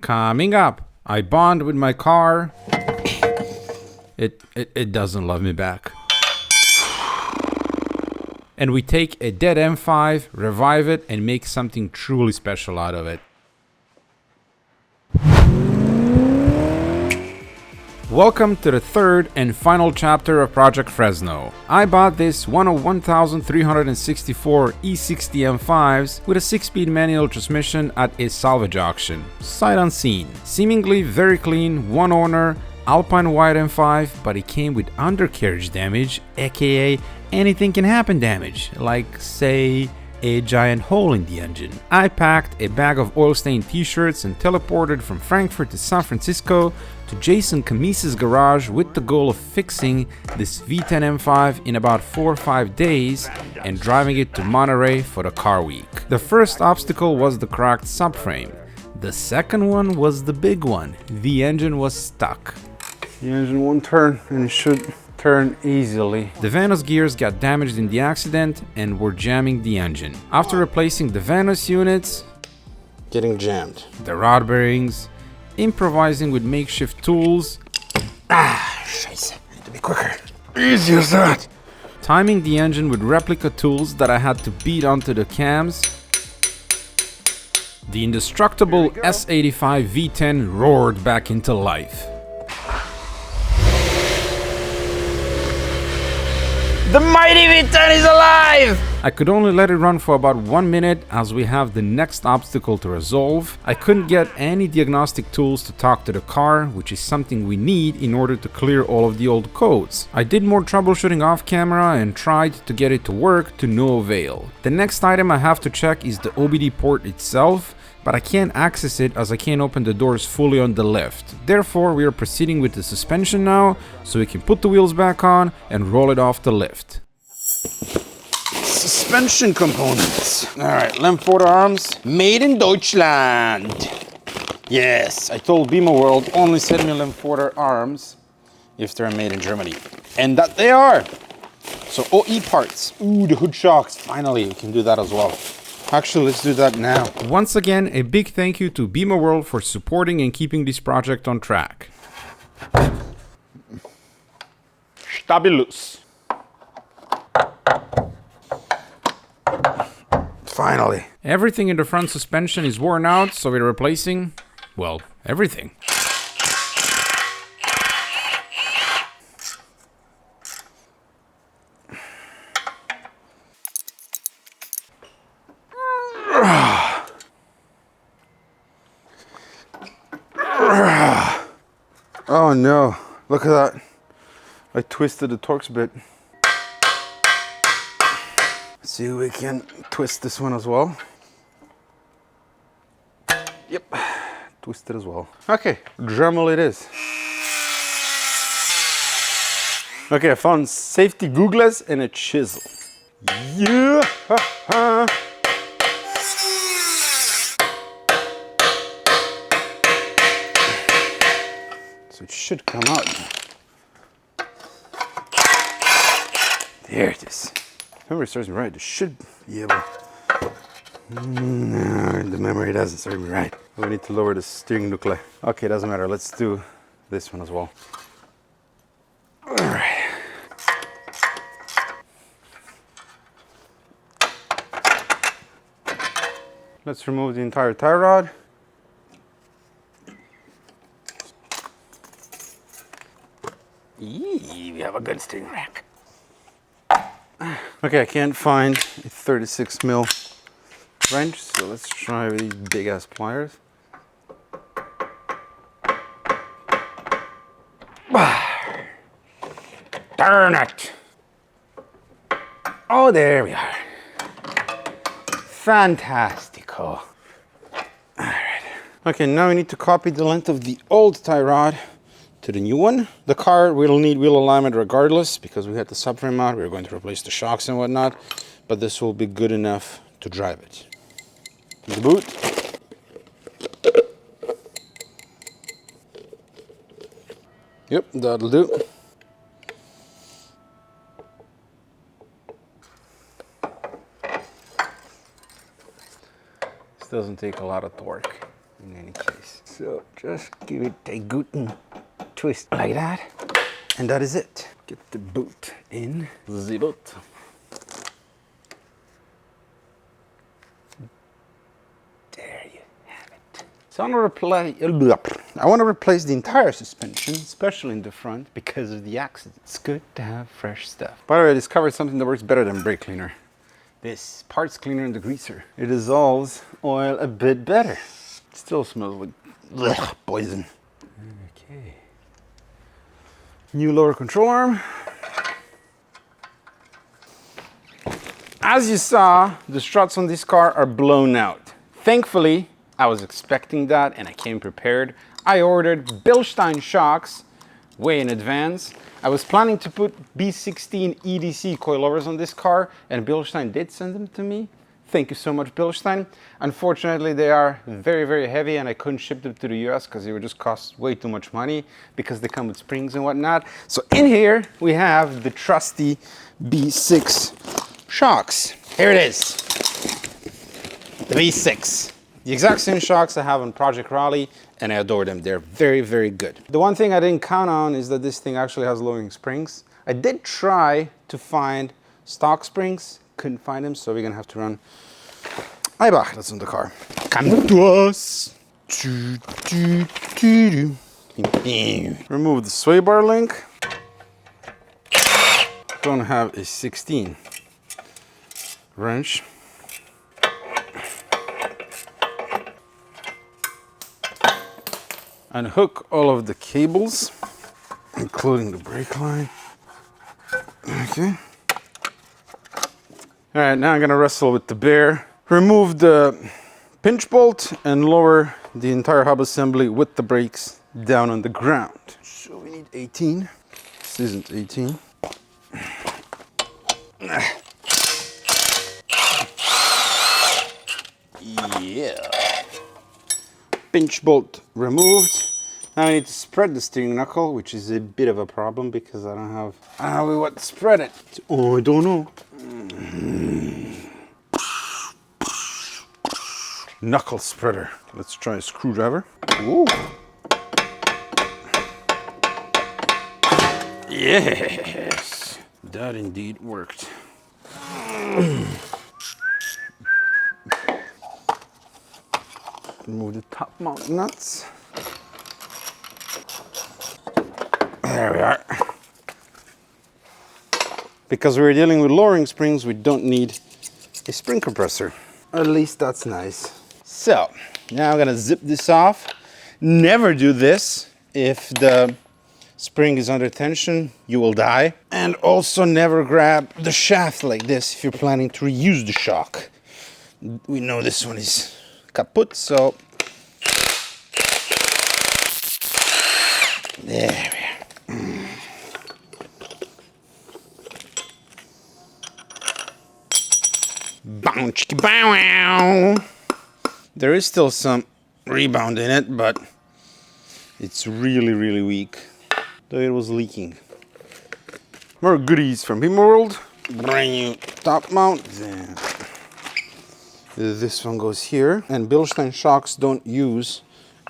Coming up, I bond with my car. It doesn't love me back. And we take a dead M5, revive it, and make something truly special out of it. Welcome to the third and final chapter of Project Fresno. I bought this one of 1,364 E60 M5s with a 6-speed manual transmission at a salvage auction, sight unseen. Seemingly very clean, one owner, Alpine white M5, but it came with undercarriage damage, aka anything can happen damage, like say a giant hole in the engine. I packed a bag of oil-stained t-shirts and teleported from Frankfurt to San Francisco to Jason Camise's garage with the goal of fixing this V10 M5 in about 4 or 5 days and driving it to Monterey for the car week. The first obstacle was the cracked subframe. The second one was the big one. The engine was stuck. The engine won't turn, and it should turn easily. The Vanos gears got damaged in the accident and were jamming the engine. After replacing the Vanos units, Getting jammed. the rod bearings, improvising with makeshift tools, Scheiße. I need to be quicker. Easy as that. timing the engine with replica tools that I had to beat onto the cams, the indestructible S85 V10 roared back into life. The mighty V10 is alive! I could only let it run for about 1 minute as we have the next obstacle to resolve. I couldn't get any diagnostic tools to talk to the car, which is something we need in order to clear all of the old codes. I did more troubleshooting off camera and tried to get it to work to no avail. The next item I have to check is the OBD port itself, but I can't access it as I can't open the doors fully on the lift. Therefore, we are proceeding with the suspension now, so we can put the wheels back on and roll it off the lift. Suspension components. Alright, Lemforder arms. Made in Deutschland. Yes, I told Beamer World only send me Lemforder arms if they're made in Germany. And that they are! So OE parts. Ooh, the hood shocks. Finally, we can do that as well. Actually, let's do that now. Once again, a big thank you to Beamer World for supporting and keeping this project on track. Stabilus. Finally. Everything in the front suspension is worn out, so we're replacing, well, everything. Oh no, look at that. I twisted the Torx bit. Let's see if we can twist this one as well. Yep, twisted as well. Okay, Dremel it is. Okay, I found safety googles and a chisel. Yeah! So it should come out. There it is. If memory serves me right, it should be able. No, the memory doesn't serve me right. We need to lower the steering nuclei. Okay, doesn't matter. Let's do this one as well. All right. Let's remove the entire tie rod. We have a good steering rack. Okay, I can't find a 36 mil wrench, so let's try with these big ass pliers. Darn it! Oh, there we are. Fantastico. Alright. Okay, now we need to copy the length of the old tie rod to the new one. The car will need wheel alignment regardless because we had the subframe out. We're going to replace the shocks and whatnot, but this will be good enough to drive it. The boot. Yep, that'll do. This doesn't take a lot of torque. in any case. So just give it a good twist like that. And that is it. Get the boot in. The boot. There you have it. So I want to replace the entire suspension, especially in the front, because of the accident. It's good to have fresh stuff. By the way, I discovered something that works better than brake cleaner. This parts cleaner and degreaser. It dissolves oil a bit better. It still smells like poison. Okay. New lower control arm. As you saw, the struts on this car are blown out. Thankfully, I was expecting that and I came prepared. I ordered Bilstein shocks way in advance. I was planning to put B16 EDC coilovers on this car, and Bilstein did send them to me. Thank you so much, Bilstein. Unfortunately, they are very, very heavy and I couldn't ship them to the US because they would just cost way too much money because they come with springs and whatnot. So in here, we have the trusty B6 shocks. Here it is, the B6. The exact same shocks I have on Project Raleigh, and I adore them. They're very, very good. The one thing I didn't count on is that this thing actually has lowering springs. I did try to find stock springs, couldn't find them, so we're gonna have to run airbag that's in the car. Come to us. Remove the sway bar link. Don't have a 16 wrench. Unhook all of the cables, including the brake line. Okay. All right, now I'm gonna wrestle with the bear. Remove the pinch bolt and lower the entire hub assembly with the brakes down on the ground. So we need 18. This isn't 18. Yeah. Pinch bolt removed. Now I need to spread the steering knuckle, which is a bit of a problem because I don't have what to spread it. Oh, I don't know. Knuckle spreader. Let's try a screwdriver. Ooh. Yes, that indeed worked. Remove the top mount nuts. There we are. Because we're dealing with lowering springs, we don't need a spring compressor. At least that's nice. So, now I'm gonna zip this off. Never do this if the spring is under tension, you will die. And also never grab the shaft like this if you're planning to reuse the shock. We know this one is kaput, so there we are. Bounce, bow. There is still some rebound in it, but it's really, really weak. Though it was leaking. More goodies from Beamer World. Brand new top mount. There. This one goes here. And Bilstein shocks don't use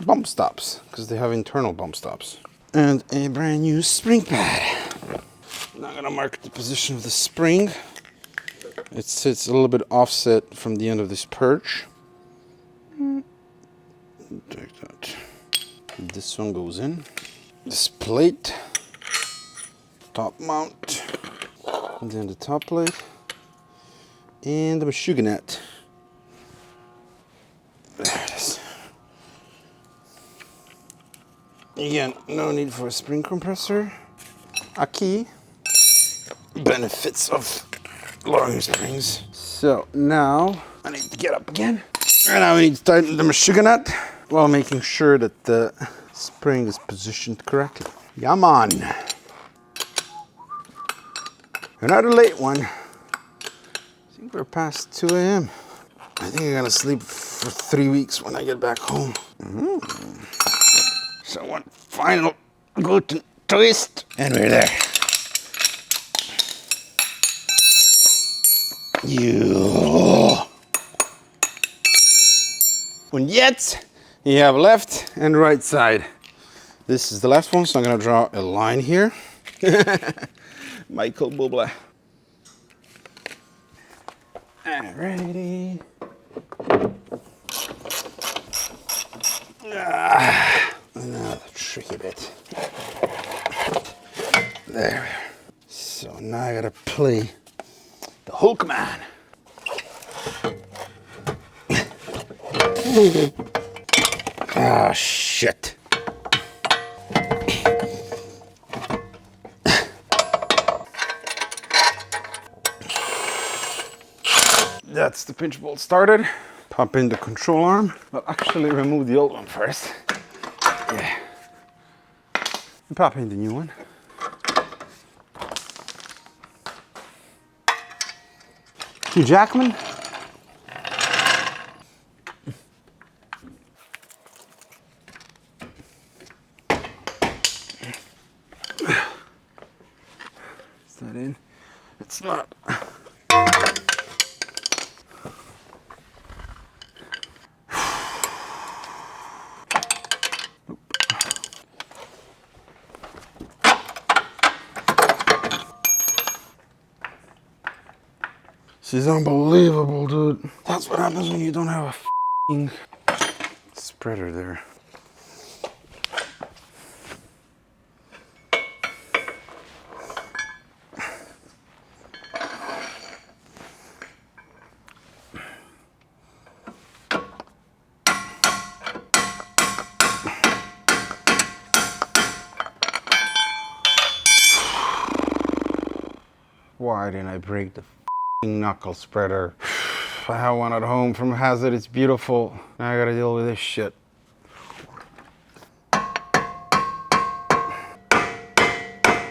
bump stops because they have internal bump stops. And a brand new spring pad. Now I'm gonna mark the position of the spring. It sits a little bit offset from the end of this perch. Take that. This one goes in. This plate, top mount, and then the top plate, and the machuganet. There it is. Again, no need for a spring compressor. A key. Benefits of lowering springs. So now I need to get up again. And now we need to tighten the machuganet while making sure that the spring is positioned correctly. Come on. Another late one. I think we're past 2 a.m. I think I'm gonna sleep for 3 weeks when I get back home. So one final good twist, and we're there. Und jetzt You have left and right side. This is the last one, so I'm gonna draw a line here. Michael Bublé. Alrighty. Now the tricky bit. There. So now I gotta play the Hulk man. Ah, shit. That's the pinch bolt started. Pop in the control arm. I'll actually remove the old one first. Yeah. And pop in the new one. Hugh Jackman. Is that in? It's not. This is unbelievable, dude. That's what happens when you don't have a f***ing spreader there. Why didn't I break the knuckle spreader? I have one at home from Hazard. It's beautiful. Now I gotta deal with this shit.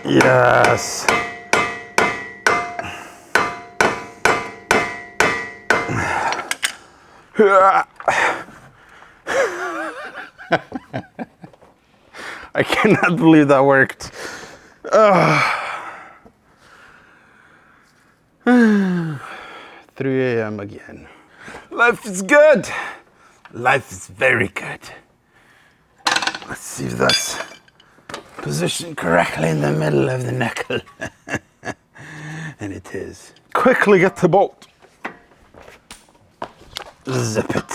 Yes. I cannot believe that worked. 3 a.m. again. Life is good. Life is very good. Let's see if that's positioned correctly in the middle of the knuckle. And it is. Quickly get the bolt. Zip it.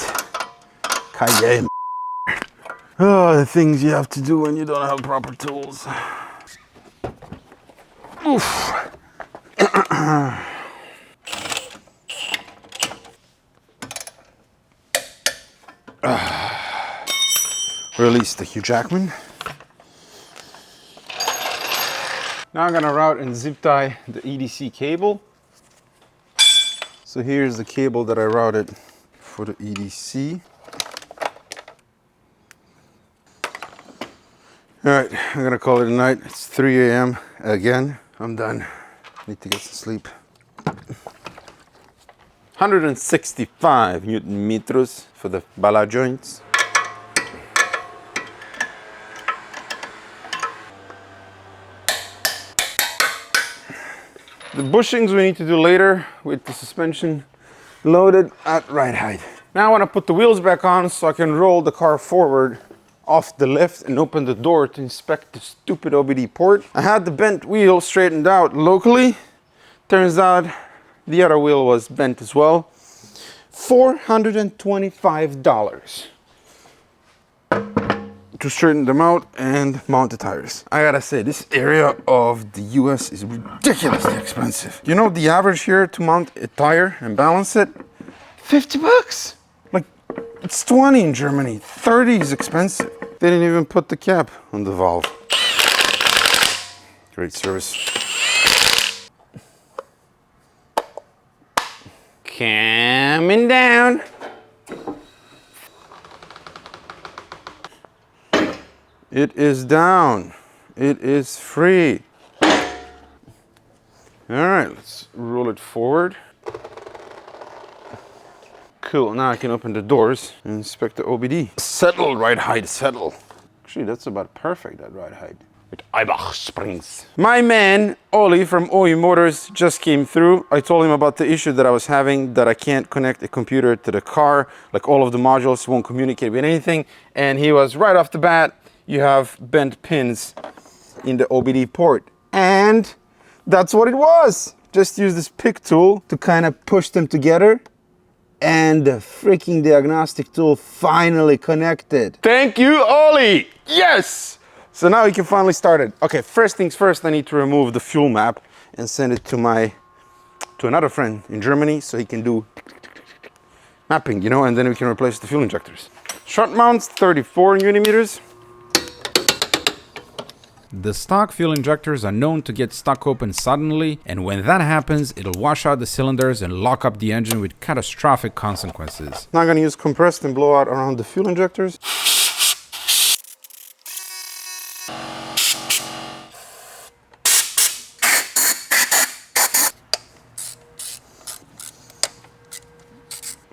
Cayenne. Oh, the things you have to do when you don't have proper tools. Oof. Release the Hugh Jackman. Now I'm gonna route and zip tie the EDC cable. So here's the cable that I routed for the EDC. All right, I'm gonna call it a night. It's 3 a.m. again. I'm done. Need to get some sleep. 165 Newton meters for the bala joints. The bushings we need to do later with the suspension loaded at right height. Now I want to put the wheels back on so I can roll the car forward off the lift and open the door to inspect the stupid OBD port. I had the bent wheel straightened out locally. Turns out the other wheel was bent as well. $425 to straighten them out and mount the tires. I gotta say, this area of the US is ridiculously expensive. You know the average here to mount a tire and balance it? 50 bucks. Like, it's 20 in Germany. 30 is expensive. They didn't even put the cap on the valve. Great service. Coming down. It is down. It is free. All right, let's roll it forward. Cool, now I can open the doors and inspect the OBD. Settle, ride height, settle. Actually, that's about perfect, that ride height. with Eibach springs. My man, Oli from OE Motors, just came through. I told him about the issue that I was having, that I can't connect a computer to the car, like all of the modules won't communicate with anything. And he was right off the bat, you have bent pins in the OBD port. And that's what it was. Just use this pick tool to kind of push them together. And the freaking diagnostic tool finally connected. Thank you, Oli! Yes! So now we can finally start it. Okay, first things first, I need to remove the fuel map and send it to another friend in Germany so he can do mapping, you know, and then we can replace the fuel injectors. Short mounts, 34 millimeters. The stock fuel injectors are known to get stuck open suddenly, and when that happens, it'll wash out the cylinders and lock up the engine with catastrophic consequences. Now I'm gonna use compressed and blow out around the fuel injectors.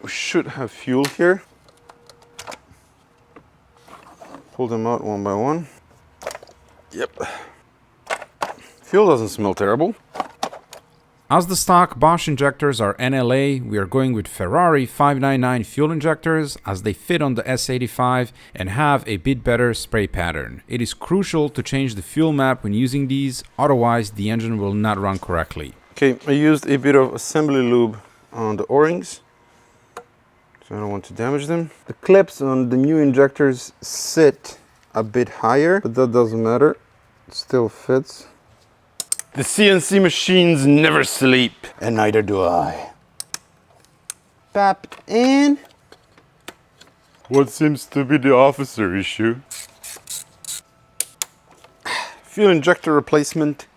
We should have fuel here. Pull them out one by one. Yep. Fuel doesn't smell terrible. As the stock Bosch injectors are NLA, we are going with Ferrari 599 fuel injectors as they fit on the S85 and have a bit better spray pattern. It is crucial to change the fuel map when using these, otherwise the engine will not run correctly. Okay, I used a bit of assembly lube on the O-rings, so I don't want to damage them. The clips on the new injectors sit a bit higher, but that doesn't matter. It still fits. The CNC machines never sleep, and neither do I. Pop in. What seems to be the officer issue? Fuel injector replacement,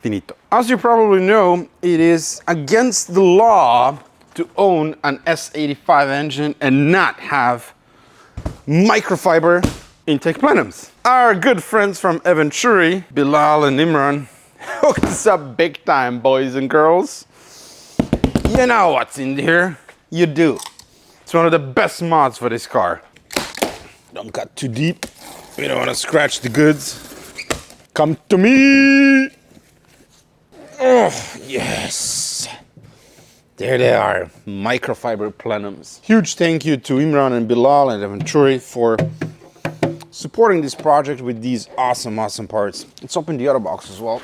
finito. As you probably know, it is against the law to own an S85 engine and not have microfiber intake plenums. Our good friends from Monterey, Bilal and Imran, hooked us up big time, boys and girls. You know what's in here. You do. It's one of the best mods for this car. Don't cut too deep. We don't want to scratch the goods. Come to me. Oh, yes. There they are, microfiber plenums. Huge thank you to Imran and Bilal and Monterey for supporting this project with these awesome parts. Let's open the other box as well.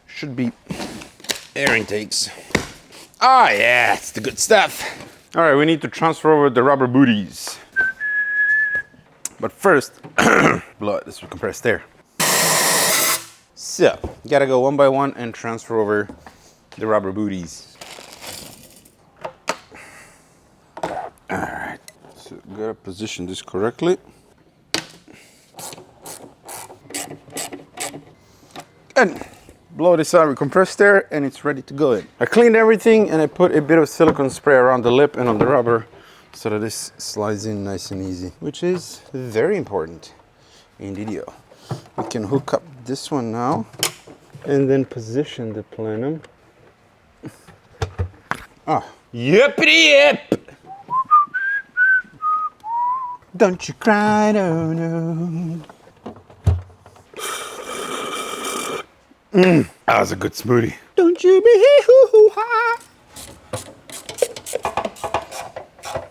Should be air intakes. Ah, yeah, it's the good stuff. All right, we need to transfer over the rubber booties. But first, blow out this compressed air. So, gotta go one by one and transfer over the rubber booties. All right, so gotta position this correctly. And blow this out with compressed air and it's ready to go in. I cleaned everything and I put a bit of silicone spray around the lip and on the rubber so that this slides in nice and easy, which is very important in DDO. We can hook up this one now and then position the plenum. Ah, yippity yip! Don't you cry, no, no. That was a good smoothie. Don't you be hoo-hoo-ha.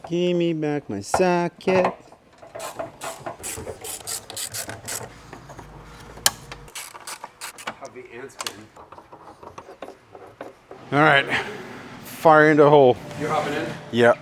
Give me back my socket. Heavy ant spin. All right, fire in the hole. You hopping in? Yeah.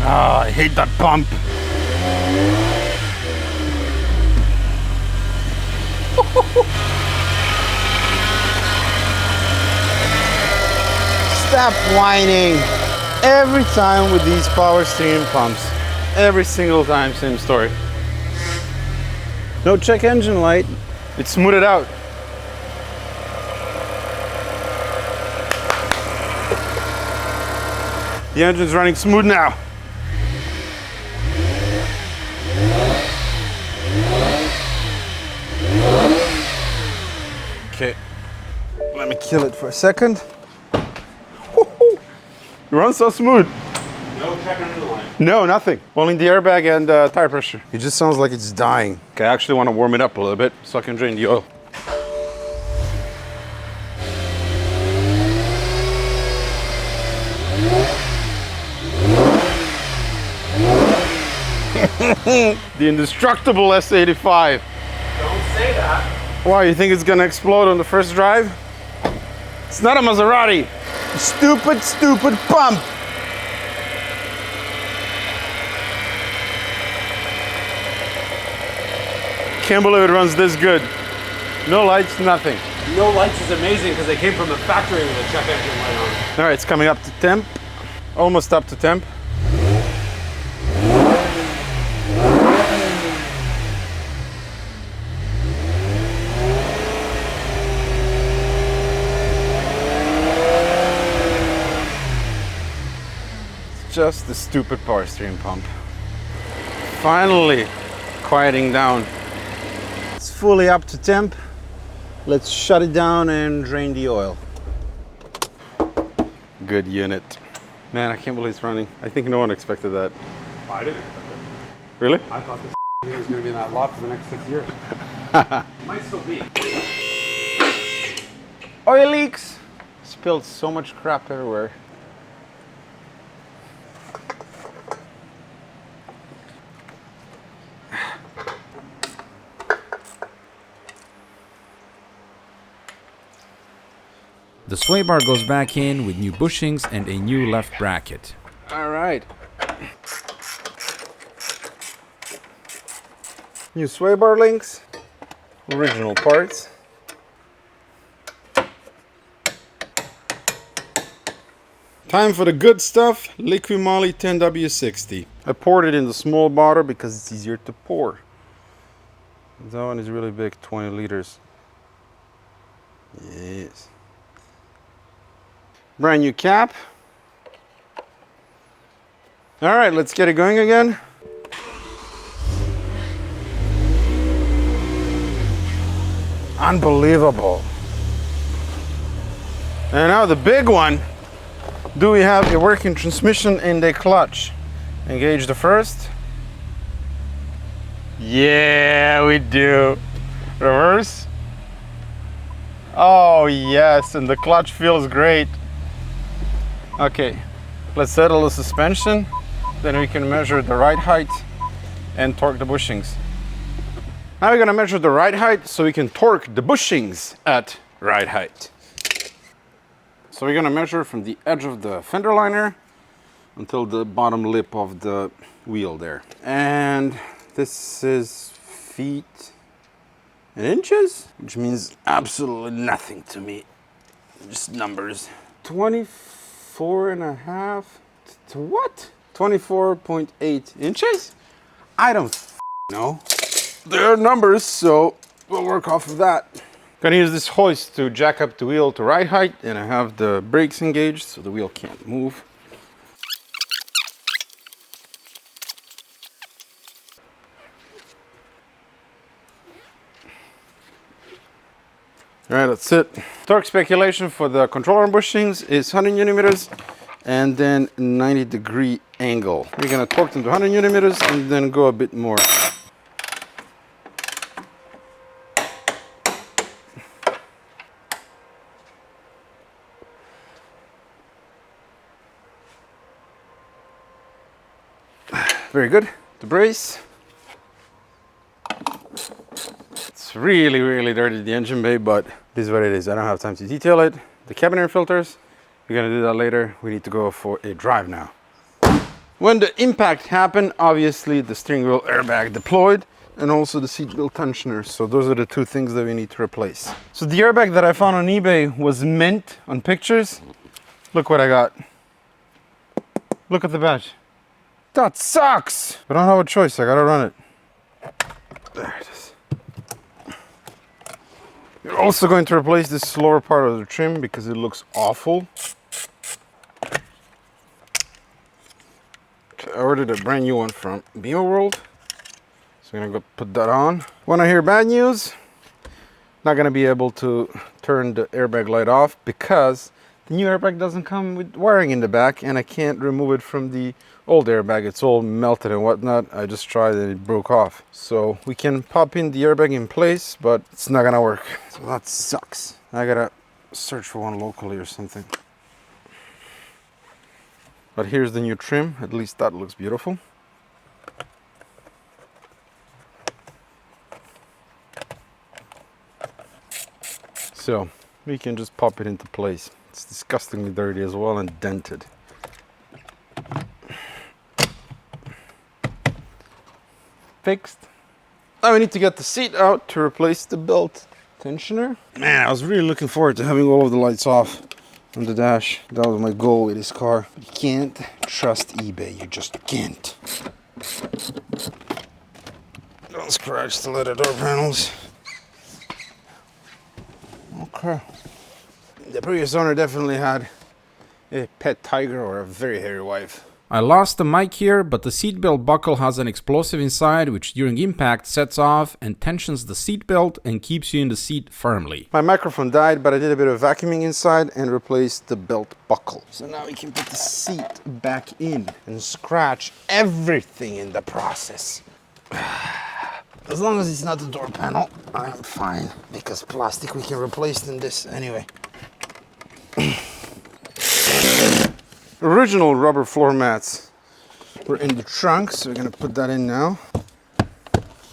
I hate that pump. Stop whining. Every time with these power steering pumps. Every single time, same story. No check engine light. It's smoothed out. The engine's running smooth now. Okay, let me kill it for a second. Woo-hoo. It runs so smooth. No check under the line. No, nothing. Only the airbag and tire pressure. It just sounds like it's dying. Okay, I actually want to warm it up a little bit so I can drain the oil. The indestructible S85. Don't say that. Why, you think it's gonna explode on the first drive? It's not a Maserati. Stupid, stupid pump. Can't believe it runs this good. No lights, nothing. No lights is amazing because they came from the factory with a check engine light on. All right, it's coming up to temp. Almost up to temp. Just the stupid power steering pump. Finally quieting down. It's fully up to temp. Let's shut it down and drain the oil. Good unit. Man, I can't believe it's running. I think no one expected that. I didn't expect it. Really? I thought this thing was going to be in that lot for the next 6 years. Might still be. Oil leaks. Spilled so much crap everywhere. The sway bar goes back in with new bushings and a new left bracket. All right. New sway bar links. Original parts. Time for the good stuff. Liqui Moly 10W60. I poured it in the small bottle because it's easier to pour. That one is really big, 20 liters. Yes. Brand new cap. All right, let's get it going again. Unbelievable. And now the big one. Do we have a working transmission and a clutch? Engage the first. Yeah, we do. Reverse. Oh yes, and the clutch feels great. Okay, let's settle the suspension. Then we can measure the ride height and torque the bushings. Now we're gonna measure the ride height so we can torque the bushings at ride height. So we're gonna measure from the edge of the fender liner until the bottom lip of the wheel there. And this is feet and inches, which means absolutely nothing to me. Just numbers. 24.5 to what? 24.8 inches? I don't know. They're numbers, so we'll work off of that. Gonna use this hoist to jack up the wheel to ride height, and I have the brakes engaged so the wheel can't move. All right, that's it. Torque speculation for the control arm bushings is 100 newton-meters and then 90-degree angle. We're gonna torque them to 100 newton-meters and then go a bit more. Very good. The brace. It's really, really dirty, the engine bay, but it is what it is. I don't have time to detail it. The cabin air filters, we're gonna do that later. We need to go for a drive now. When the impact happened, obviously the steering wheel airbag deployed and also the seatbelt tensioner. So those are the two things that we need to replace. So the airbag that I found on eBay was mint on pictures. Look what I got. Look at the badge. That sucks! I don't have a choice, I gotta run it. There it is. We're also going to replace this lower part of the trim because it looks awful. I ordered a brand new one from Beamer World. So I'm gonna go put that on. Wanna hear bad news? Not gonna be able to turn the airbag light off because the new airbag doesn't come with wiring in the back, and I can't remove it from the old airbag. It's all melted and whatnot. I just tried and it broke off. So we can pop in the airbag in place, but it's not gonna work. So that sucks. I gotta search for one locally or something. But here's the new trim. At least that looks beautiful. So we can just pop it into place. It's disgustingly dirty as well and dented. Fixed. Now we need to get the seat out to replace the belt tensioner. Man, I was really looking forward to having all of the lights off on the dash. That was my goal with this car. You can't trust eBay, you just can't. Don't scratch the leather door panels. Okay. The previous owner definitely had a pet tiger or a very hairy wife. I lost the mic here, but the seatbelt buckle has an explosive inside which during impact sets off and tensions the seatbelt and keeps you in the seat firmly. My microphone died, but I did a bit of vacuuming inside and replaced the belt buckle. So now we can put the seat back in and scratch everything in the process. As long as it's not the door panel, I'm fine. Because plastic we can replace in this anyway. Original rubber floor mats were in the trunk, so we're gonna put that in now.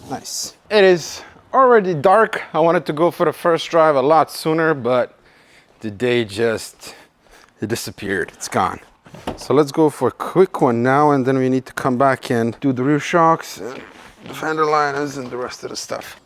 Nice. It is already dark. I wanted to go for the first drive a lot sooner, but the day just, it disappeared. It's gone. So let's go for a quick one now, and then we need to come back and do the rear shocks, the fender liners, and the rest of the stuff.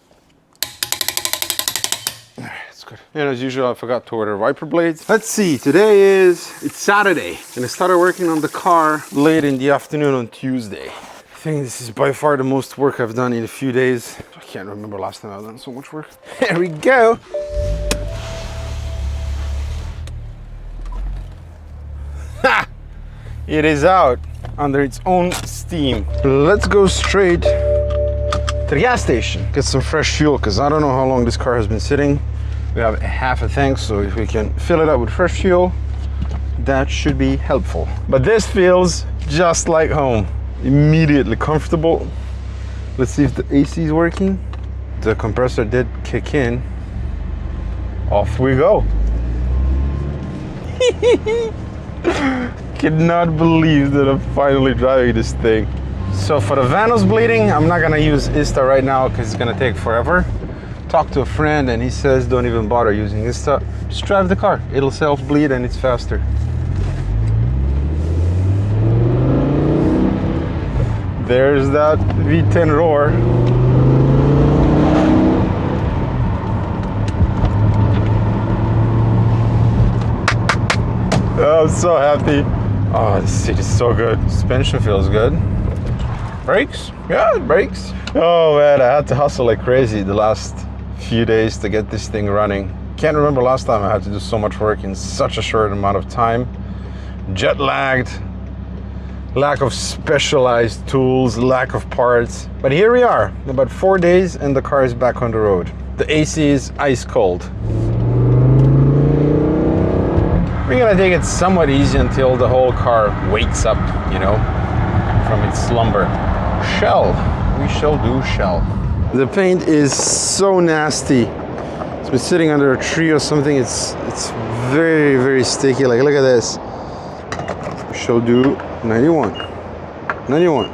Good. And as usual, I forgot to order wiper blades. Let's see, it's Saturday, and I started working on the car late in the afternoon on Tuesday. I think this is by far the most work I've done in a few days. I can't remember last time I've done so much work. There we go. Ha! It is out under its own steam. Let's go straight to the gas station, get some fresh fuel, because I don't know how long this car has been sitting. We have half a tank, so if we can fill it up with fresh fuel, that should be helpful. But this feels just like home. Immediately comfortable. Let's see if the AC is working. The compressor did kick in. Off we go. Cannot believe that I'm finally driving this thing. So for the vanos bleeding, I'm not gonna use ISTA right now because it's gonna take forever. Talked to a friend and he says don't even bother using this stuff. Just drive the car. It'll self-bleed and it's faster. There's that V10 roar. Oh, I'm so happy. Oh, this seat is so good. Suspension feels good. Brakes? Yeah, it brakes. Oh man, I had to hustle like crazy the last few days to get this thing running. Can't remember last time I had to do so much work in such a short amount of time. Jet lagged, lack of specialized tools, lack of parts. But here we are, about 4 days and the car is back on the road. The AC is ice cold. We're gonna take it somewhat easy until the whole car wakes up, you know, from its slumber. Shell, we shall do shell. The paint is so nasty. It's been sitting under a tree or something. It's very, very sticky. Like, look at this. Shall do 91. 91.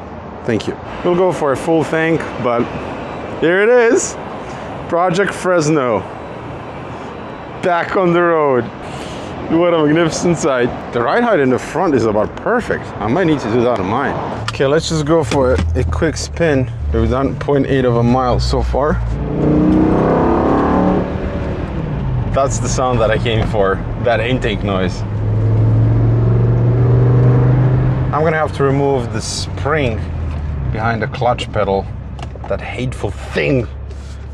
Thank you. We'll go for a full tank, but here it is. Project Fresno. Back on the road. What a magnificent sight. The ride height in the front is about perfect. I might need to do that on mine. Okay, let's just go for a quick spin. We've done 0.8 of a mile so far. That's the sound that I came for, that intake noise. I'm gonna have to remove the spring behind the clutch pedal. That hateful thing.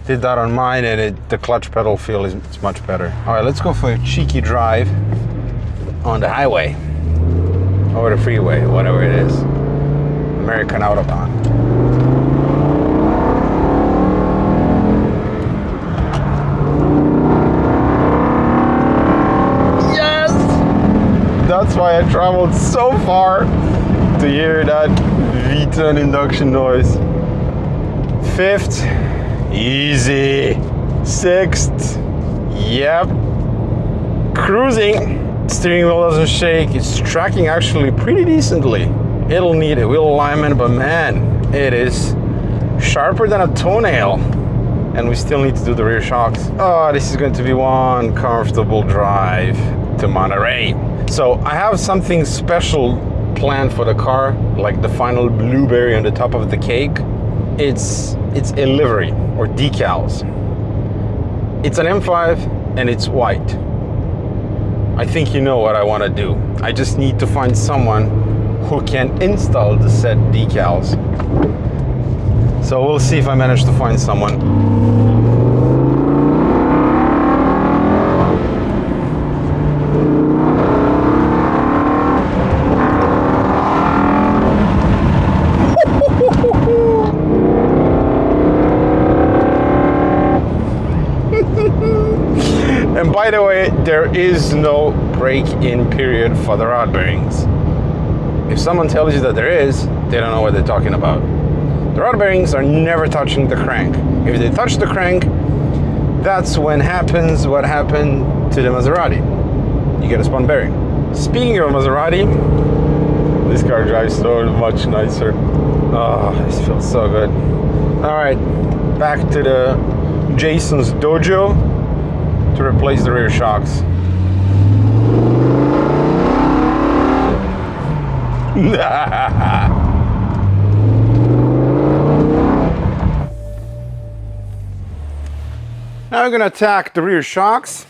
Did that on mine and the clutch pedal feel is much better. All right, let's go for a cheeky drive on the highway or the freeway, whatever it is. American Autobahn. Yes! That's why I traveled so far to hear that V10 induction noise. Fifth, easy. Sixth, yep. Cruising. Steering wheel doesn't shake. It's tracking actually pretty decently. It'll need a wheel alignment, but man, it is sharper than a toenail. And we still need to do the rear shocks. Oh, this is going to be one comfortable drive to Monterey. So I have something special planned for the car, like the final blueberry on the top of the cake. It's a livery or decals. It's an M5 and it's white. I think you know what I want to do. I just need to find someone who can install the said decals. So we'll see if I manage to find someone. And by the way, there is no break-in period for the rod bearings. If someone tells you that there is, they don't know what they're talking about. The rod bearings are never touching the crank. If they touch the crank, that's when happens what happened to the Maserati. You get a spun bearing. Speaking of Maserati, this car drives so much nicer. Oh, this feels so good. All right, back to the Jason's dojo to replace the rear shocks. Now we're gonna attack the rear shocks.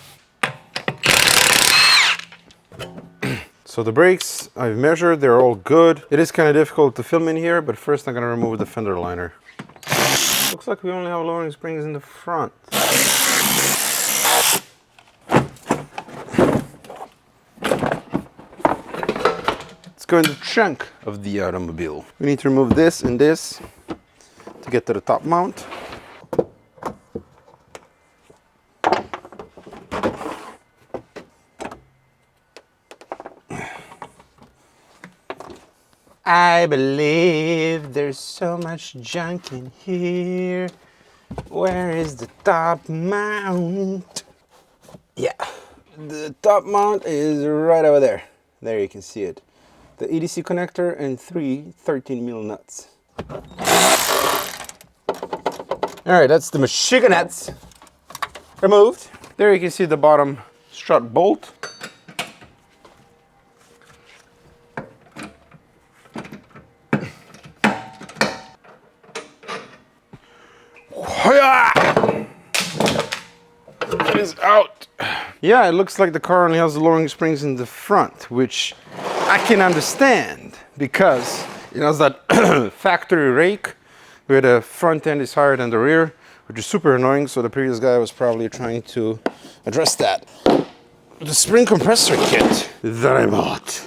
So the brakes I've measured, they're all good. It is kind of difficult to film in here, but first I'm gonna remove the fender liner. Looks like we only have lowering springs in the front. Go in the trunk of the automobile. We need to remove this and this to get to the top mount. I believe there's so much junk in here. Where is the top mount? Yeah, the top mount is right over there. There you can see it. The EDC connector and 3 13mm nuts. All right, that's the machine nuts removed. There you can see the bottom strut bolt. It is out. Yeah, it looks like the car only has the lowering springs in the front, which I can understand because it has that factory rake where the front end is higher than the rear, which is super annoying. So the previous guy was probably trying to address that. The spring compressor kit that I bought.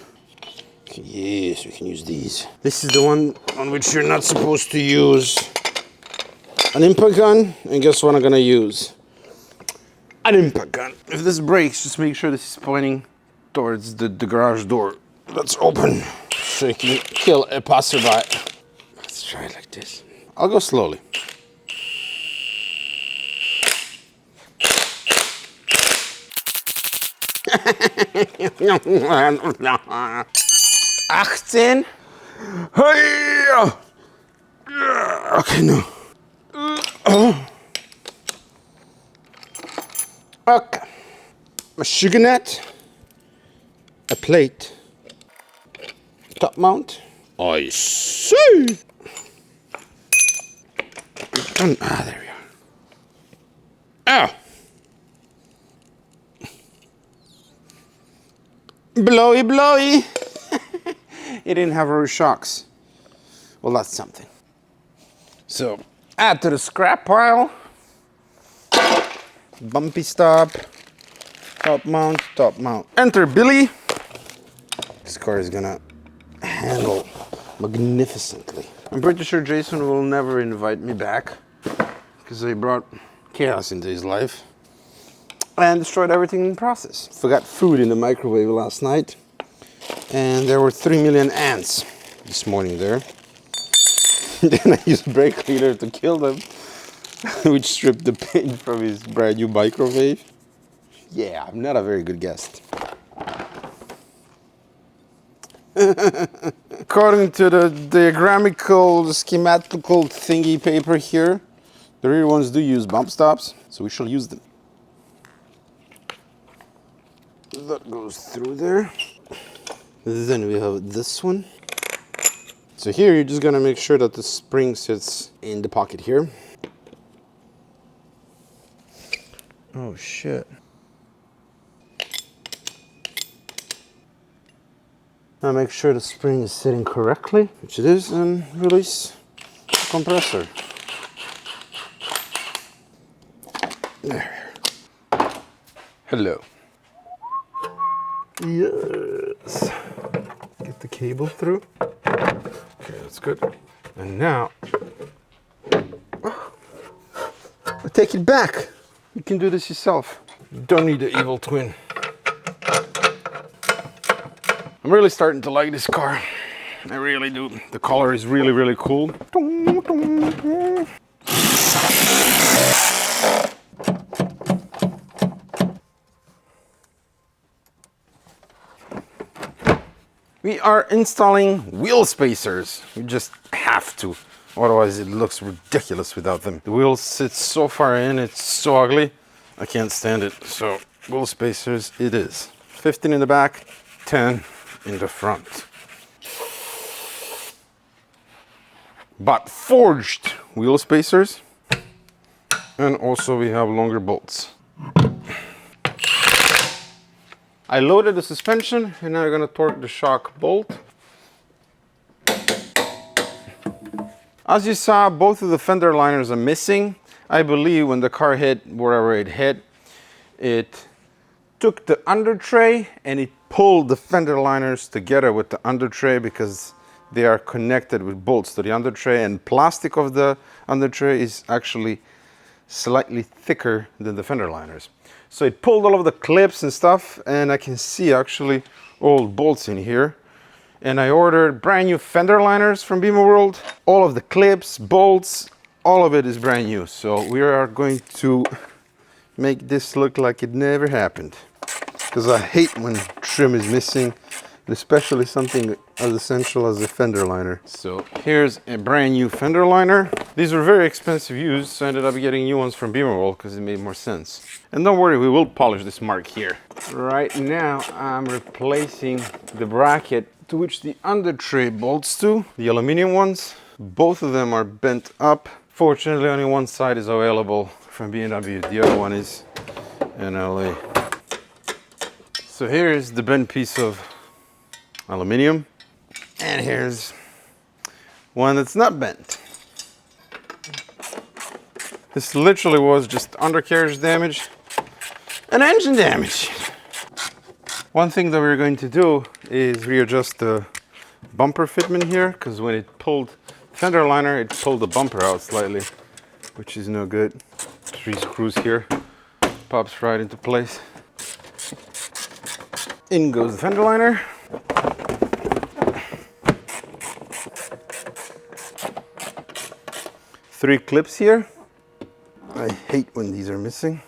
Yes, we can use these. This is the one on which you're not supposed to use an impact gun. And guess what I'm gonna use? An impact gun. If this breaks, just make sure this is pointing towards the garage door. That's open, so you can kill a passerby. Let's try it like this. I'll go slowly. Achtzehn. Okay, no. Okay. A sugar net, a plate. Top mount. I see. There we are. Oh. Blowy, blowy. It didn't have rear shocks. Well, that's something. So, add to the scrap pile. Bumpy stop. Top mount, top mount. Enter Billy. This car is gonna handle magnificently. I'm pretty sure Jason will never invite me back because I brought chaos into his life and destroyed everything in the process. Forgot food in the microwave last night, and there were 3 million ants this morning there. Then I used brake cleaner to kill them, which stripped the paint from his brand new microwave. Yeah, I'm not a very good guest. According to the diagramical, schematical thingy paper here, the rear ones do use bump stops, so we shall use them. That goes through there. Then we have this one. So here you're just gonna make sure that the spring sits in the pocket here. Oh shit. Now make sure the spring is sitting correctly, which it is, and release the compressor. There. Hello. Yes. Get the cable through. Okay, that's good. And now, take it back. You can do this yourself. You don't need the evil twin. I'm really starting to like this car. I really do. The color is really, really cool. We are installing wheel spacers. We just have to. Otherwise it looks ridiculous without them. The wheel sits so far in, it's so ugly. I can't stand it. So wheel spacers it is. 15 in the back, 10 in the front. But forged wheel spacers, and also we have longer bolts. I loaded the suspension, and now I'm gonna torque the shock bolt. As you saw, both of the fender liners are missing. I believe when the car hit wherever it hit, it took the under tray and it pulled the fender liners together with the under tray because they are connected with bolts to the under tray, and plastic of the under tray is actually slightly thicker than the fender liners. So it pulled all of the clips and stuff, and I can see actually old bolts in here. And I ordered brand new fender liners from Bima World. All of the clips, bolts, all of it is brand new. So we are going to make this look like it never happened. Because I hate when trim is missing, especially something as essential as a fender liner. So here's a brand new fender liner. These were very expensive used, so I ended up getting new ones from Bima World because it made more sense. And don't worry, we will polish this mark here. Right now I'm replacing the bracket to which the under tray bolts to, the aluminum ones. Both of them are bent up. Fortunately, only one side is available from BMW. The other one is in LA. So here's the bent piece of aluminum, and here's one that's not bent. This literally was just undercarriage damage and engine damage. One thing that we're going to do is readjust the bumper fitment here, because when it pulled fender liner, it pulled the bumper out slightly, which is no good. 3 screws here, pops right into place. In goes the fender liner. Three clips here. I hate when these are missing.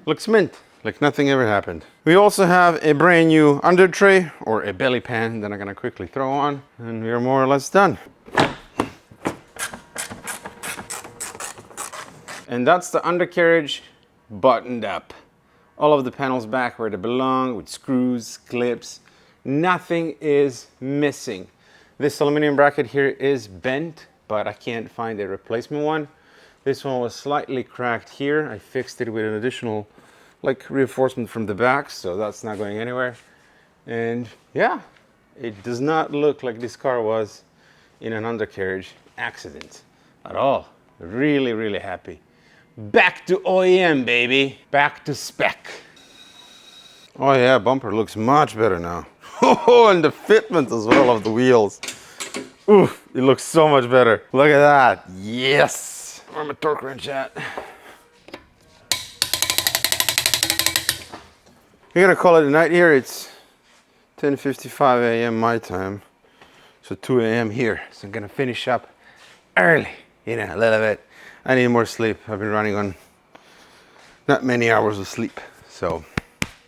Looks mint, like nothing ever happened. We also have a brand new under tray, or a belly pan, that I'm gonna quickly throw on, and we are more or less done. And that's the undercarriage buttoned up. All of the panels back where they belong, with screws, clips. Nothing is missing. This aluminum bracket here is bent, but I can't find a replacement one. This one was slightly cracked here. I fixed it with an additional reinforcement from the back, so that's not going anywhere. And yeah, it does not look like this car was in an undercarriage accident at all. Really, really happy. Back to OEM, baby. Back to spec. Oh yeah, bumper looks much better now. Oh, and the fitment as well of the wheels. Oof, it looks so much better. Look at that. Yes. Where's my torque wrench at? We're gonna call it a night here. It's 10:55 a.m. my time. So 2 a.m. here. So I'm gonna finish up early, you know, a little bit. I need more sleep. I've been running on not many hours of sleep.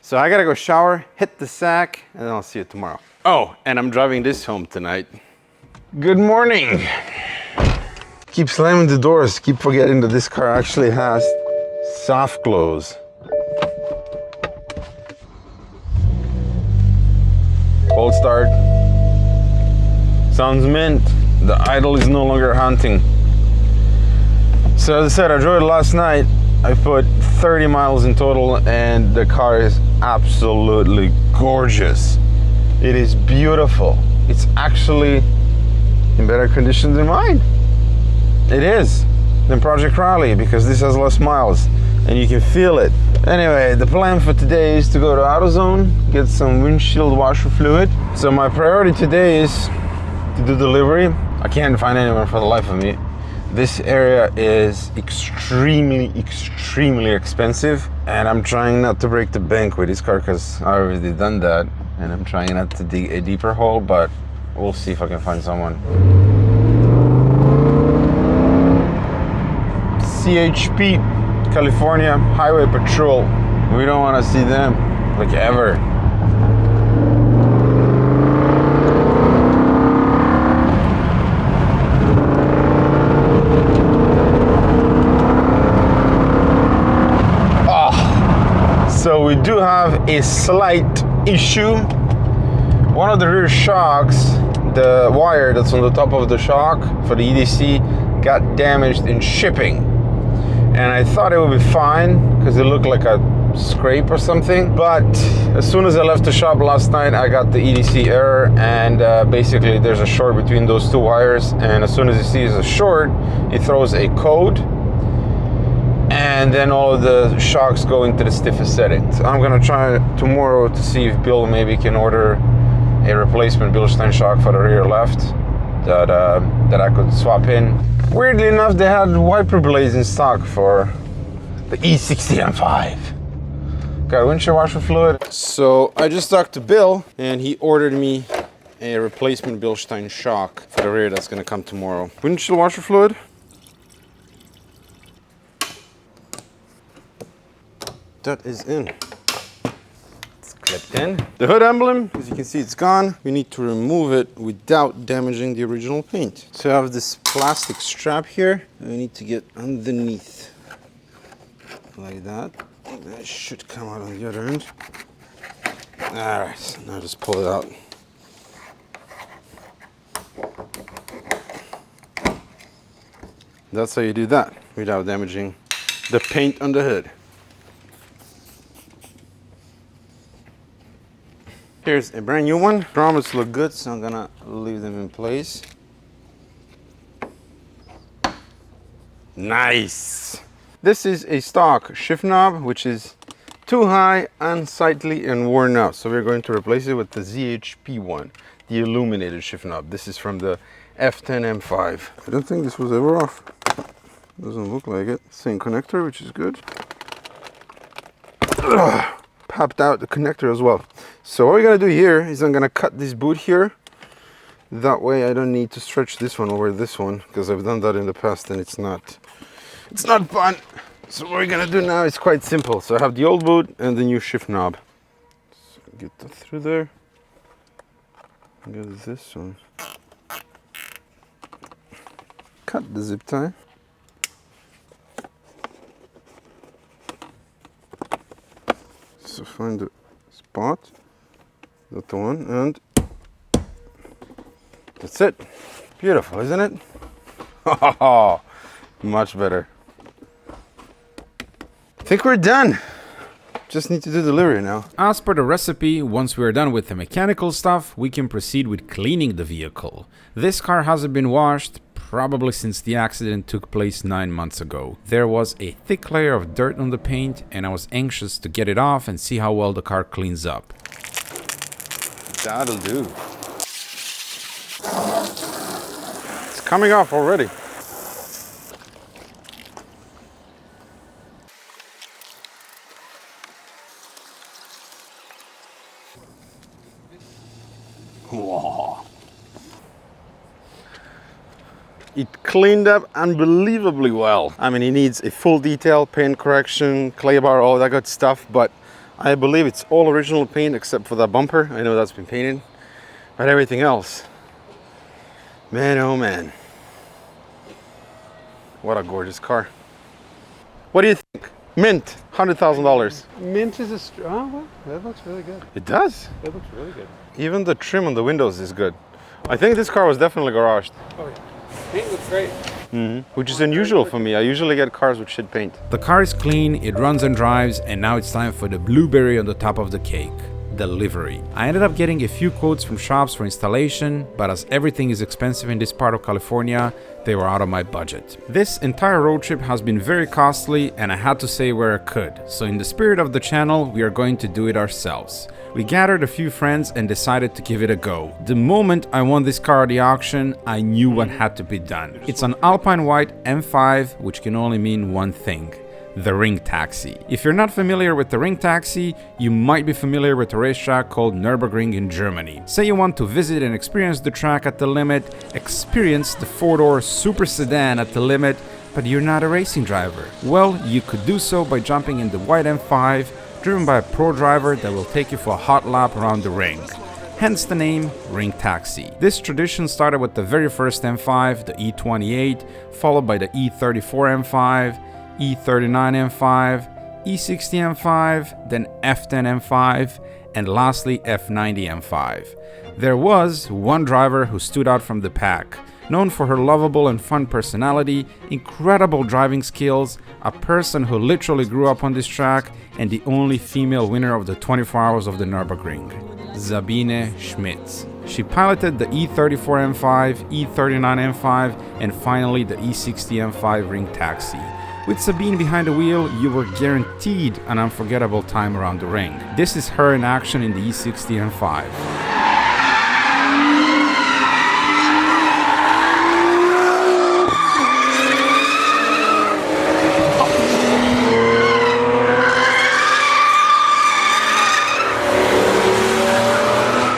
So I gotta go shower, hit the sack, and then I'll see you tomorrow. Oh, and I'm driving this home tonight. Good morning. Keep slamming the doors. Keep forgetting that this car actually has soft close. Cold start. Sounds mint. The idle is no longer hunting. So as I said, I drove it last night. I put 30 miles in total and the car is absolutely gorgeous. It is beautiful. It's actually in better condition than mine. It is, than Project Raleigh, because this has less miles and you can feel it. Anyway, the plan for today is to go to AutoZone, get some windshield washer fluid. So my priority today is to do delivery. I can't find anyone for the life of me. This area is extremely expensive, and I'm trying not to break the bank with this car because I already done that, and I'm trying not to dig a deeper hole, but we'll see if I can find someone. CHP, California Highway Patrol. We don't want to see them, like, ever. So we do have a slight issue. One of the rear shocks, the wire that's on the top of the shock for the EDC, got damaged in shipping. And I thought it would be fine because it looked like a scrape or something. But as soon as I left the shop last night, I got the EDC error, and basically there's a short between those two wires. And as soon as it sees a short, it throws a code. And then all of the shocks go into the stiffest settings. I'm gonna try tomorrow to see if Bill maybe can order a replacement Bilstein shock for the rear left that I could swap in. Weirdly enough, they had wiper blades in stock for the E60 M5. Got windshield washer fluid. So I just talked to Bill and he ordered me a replacement Bilstein shock for the rear that's gonna come tomorrow. Windshield washer fluid. That is in. It's clipped in. The hood emblem, as you can see, it's gone. We need to remove it without damaging the original paint. So I have this plastic strap here. I need to get underneath, like that. That should come out on the other end. All right, so now just pull it out. That's how you do that without damaging the paint on the hood. Here's a brand new one. Grommets look good, so I'm gonna leave them in place. Nice! This is a stock shift knob, which is too high, unsightly, and worn out. So we're going to replace it with the ZHP one, the illuminated shift knob. This is from the V10 M5. I don't think this was ever off. Doesn't look like it. Same connector, which is good. Ugh. Popped out the connector as well. So what we're gonna do here is I'm gonna cut this boot here. That way I don't need to stretch this one over this one, because I've done that in the past and it's not fun. So what we're gonna do now is quite simple. So I have the old boot and the new shift knob. So get that through there. Get this one. Cut the zip tie. So find the spot, that the one, and that's it. Beautiful, isn't it? Much better. I think we're done. Just need to do delivery now. As per the recipe, once we are done with the mechanical stuff, we can proceed with cleaning the vehicle. This car hasn't been washed probably since the accident took place 9 months ago. There was a thick layer of dirt on the paint and I was anxious to get it off and see how well the car cleans up. That'll do. It's coming off already. Whoa. It cleaned up unbelievably well. I mean, it needs a full detail, paint correction, clay bar, all that good stuff, but I believe it's all original paint except for the bumper. I know that's been painted, but everything else, man, oh man. What a gorgeous car. What do you think? Mint, $100,000. Mint is oh, well, that looks really good. It does. That looks really good. Even the trim on the windows is good. I think this car was definitely garaged. Oh yeah. Paint looks great. Which is unusual for me. I usually get cars with shit paint. The car is clean, it runs and drives, and now it's time for the blueberry on the top of the cake. The livery. I ended up getting a few quotes from shops for installation, but as everything is expensive in this part of California, they were out of my budget. This entire road trip has been very costly and I had to say where I could, so in the spirit of the channel, we are going to do it ourselves. We gathered a few friends and decided to give it a go. The moment I won this car at the auction, I knew what had to be done. It's an Alpine White M5, which can only mean one thing: the Ring Taxi. If you're not familiar with the Ring Taxi, you might be familiar with a racetrack called Nürburgring in Germany. Say you want to visit and experience the track at the limit, experience the four-door super sedan at the limit, but you're not a racing driver. Well, you could do so by jumping in the white M5, driven by a pro driver that will take you for a hot lap around the ring. Hence the name Ring Taxi. This tradition started with the very first M5, the E28, followed by the E34 M5, E39 M5, E60 M5, then F10 M5, and lastly F90 M5. There was one driver who stood out from the pack, known for her lovable and fun personality, incredible driving skills, a person who literally grew up on this track, and the only female winner of the 24 Hours of the Nürburgring, Sabine Schmitz. She piloted the E34 M5, E39 M5, and finally the E60 M5 Ring Taxi. With Sabine behind the wheel, you were guaranteed an unforgettable time around the ring. This is her in action in the E60 M5.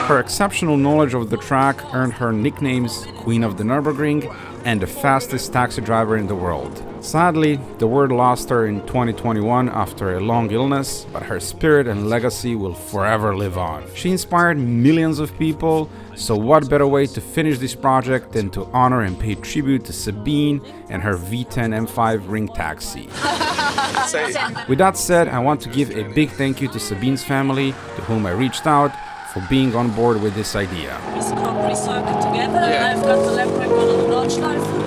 Her exceptional knowledge of the track earned her nicknames Queen of the Nürburgring and the fastest taxi driver in the world. Sadly, the world lost her in 2021 after a long illness, but her spirit and legacy will forever live on. She inspired millions of people, so what better way to finish this project than to honor and pay tribute to Sabine and her V10 M5 Ring Taxi. With that said, I want to give a big thank you to Sabine's family, to whom I reached out, for being on board with this idea. This concrete circuit together, I've got the left record on the Nordschleife.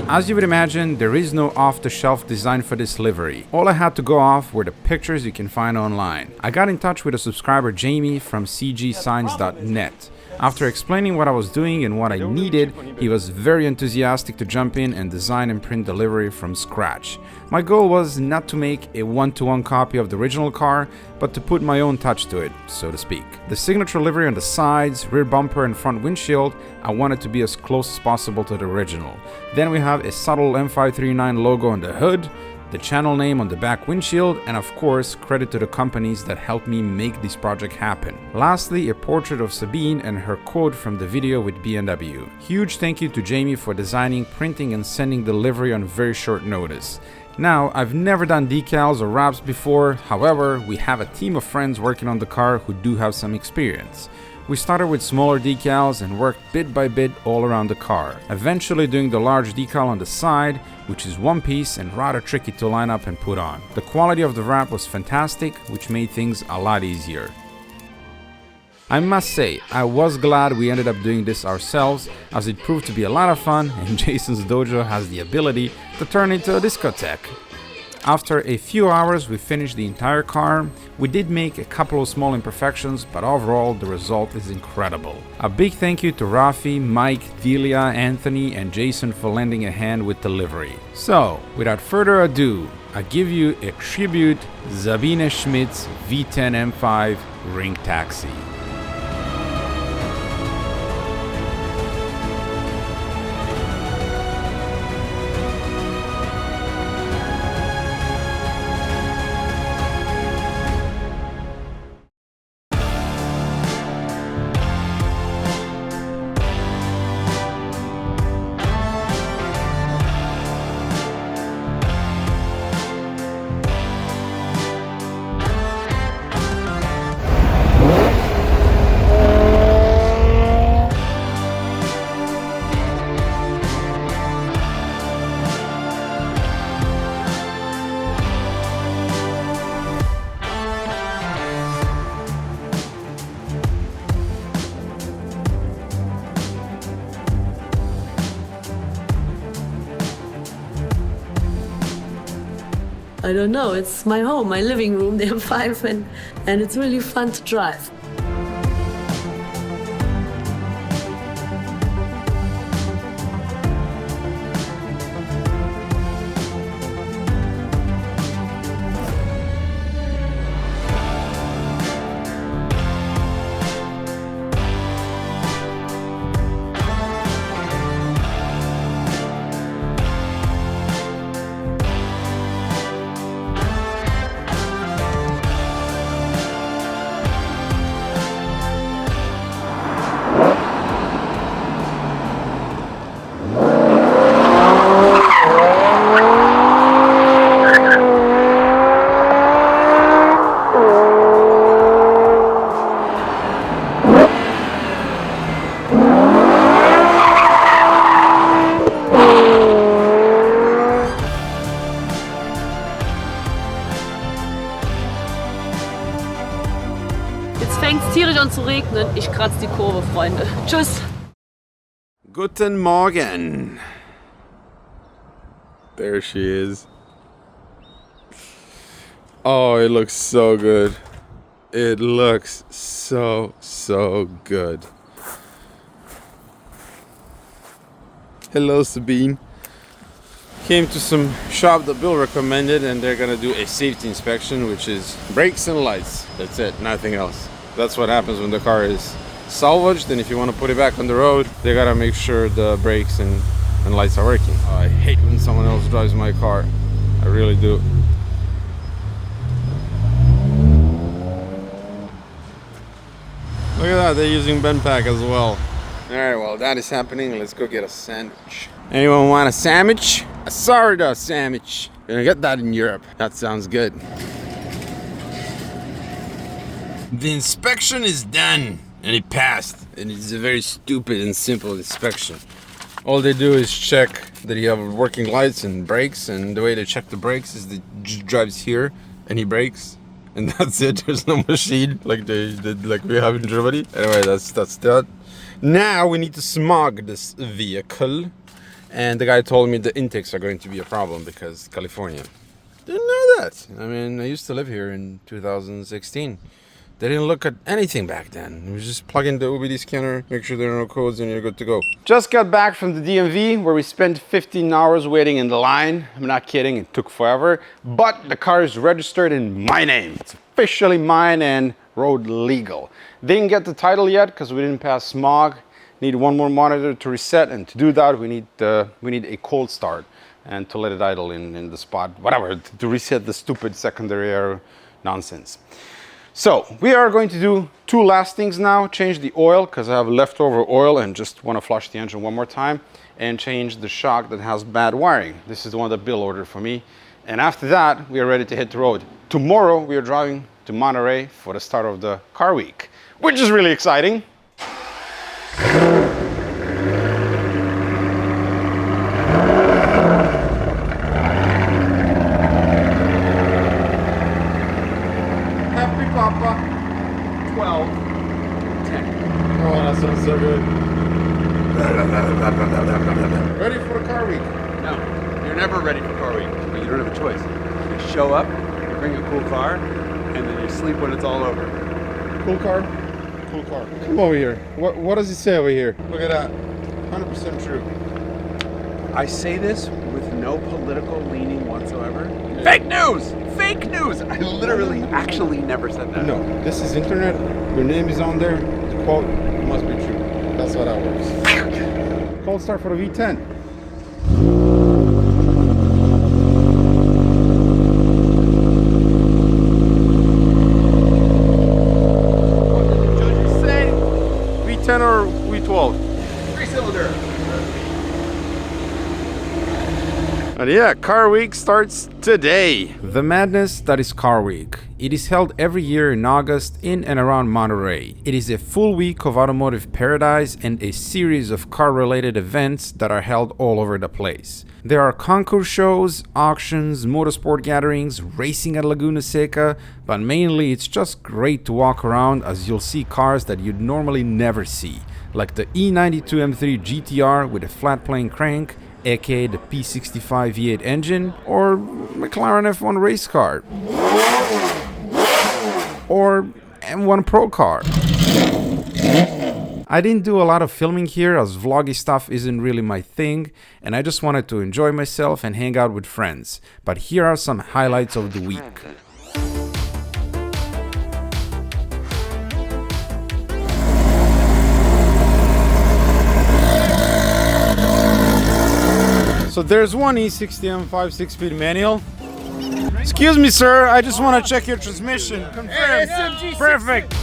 As you would imagine, there is no off-the-shelf design for this livery. All I had to go off were the pictures you can find online. I got in touch with a subscriber, Jamie, from cgsigns.net. After explaining what I was doing and what I needed, he was very enthusiastic to jump in and design and print the livery from scratch. My goal was not to make a one-to-one copy of the original car, but to put my own touch to it, so to speak. The signature livery on the sides, rear bumper and front windshield, I wanted to be as close as possible to the original. Then we have a subtle M539 logo on the hood, the channel name on the back windshield, and of course, credit to the companies that helped me make this project happen. Lastly, a portrait of Sabine and her quote from the video with BMW. Huge thank you to Jamie for designing, printing, and sending the livery on very short notice. Now, I've never done decals or wraps before, however, we have a team of friends working on the car who do have some experience. We started with smaller decals and worked bit by bit all around the car, eventually doing the large decal on the side, which is one piece and rather tricky to line up and put on. The quality of the wrap was fantastic, which made things a lot easier. I must say, I was glad we ended up doing this ourselves, as it proved to be a lot of fun and Jason's dojo has the ability to turn into a discotheque. After a few hours we finished the entire car. We did make a couple of small imperfections, but overall the result is incredible. A big thank you to Rafi, Mike, Delia, Anthony and Jason for lending a hand with the livery. So, without further ado, I give you a tribute Sabine Schmitz V10 M5 Ring Taxi. I don't know, it's my home, my living room, the M5, and it's really fun to drive. Jetzt fängt es tierisch an zu regnen. Ich kratze die Kurve, Freunde. Tschüss. Guten Morgen. There she is. Oh, it looks so good. It looks so good. Hello, Sabine. Came to some shop that Bill recommended, and they're gonna do a safety inspection, which is brakes and lights. That's it, nothing else. That's what happens when the car is salvaged, and if you want to put it back on the road, they gotta make sure the brakes and lights are working. I hate when someone else drives my car. I really do. Look at that, they're using Benpack as well. Alright, well that is happening. Let's go get a sandwich. Anyone want a sandwich? A sourdough sandwich. You're gonna get that in Europe. That sounds good. The inspection is done, and it passed. And it's a very stupid and simple inspection. All they do is check that you have working lights and brakes, and the way they check the brakes is they just drives here and he brakes, and that's it. There's no machine like like we have in Germany. Anyway, that's that. Now we need to smog this vehicle, and the guy told me the intakes are going to be a problem because California. Didn't know that. I mean, I used to live here in 2016. They didn't look at anything back then. It was just plug in the OBD scanner, make sure there are no codes, and you're good to go. Just got back from the DMV where we spent 15 hours waiting in the line. I'm not kidding, it took forever. But the car is registered in my name. It's officially mine and road legal. Didn't get the title yet because we didn't pass smog. Need one more monitor to reset, and to do that we need a cold start and to let it idle in the spot, whatever, to reset the stupid secondary air nonsense. So we are going to do two last things now. Change the oil because I have leftover oil and just want to flush the engine one more time, and change the shock that has bad wiring. This is the one that Bill ordered for me. And after that, we are ready to hit the road. Tomorrow we are driving to Monterey for the start of the car week, which is really exciting. Papa, 12, 10. Oh, that sounds so good. Ready for a car week? No, you're never ready for car week, but you don't have a choice. You're show up, you bring a cool car, and then you sleep when it's all over. Cool car? Cool car. Come over here. What does it say over here? Look at that. 100% true. I say this with no political leaning whatsoever. Fake news! Fake news! I literally actually never said that. No, this is internet. Your name is on there. The quote must be true. That's how that works. Cold start for the V10. What did the judges say? V10 or V12? 3-cylinder. And yeah, Car Week starts today. The madness that is Car Week. It is held every year in August in and around Monterey. It is a full week of automotive paradise and a series of car-related events that are held all over the place. There are concours shows, auctions, motorsport gatherings, racing at Laguna Seca, but mainly it's just great to walk around as you'll see cars that you'd normally never see, like the E92 M3 GTR with a flat plane crank, aka the P65 V8 engine, or McLaren F1 race car, or M1 Pro car. I didn't do a lot of filming here as vloggy stuff isn't really my thing, and I just wanted to enjoy myself and hang out with friends. But here are some highlights of the week. So there's one E60 M5 6-speed manual. Excuse me, sir. I just want to check your transmission. Confirm. Perfect.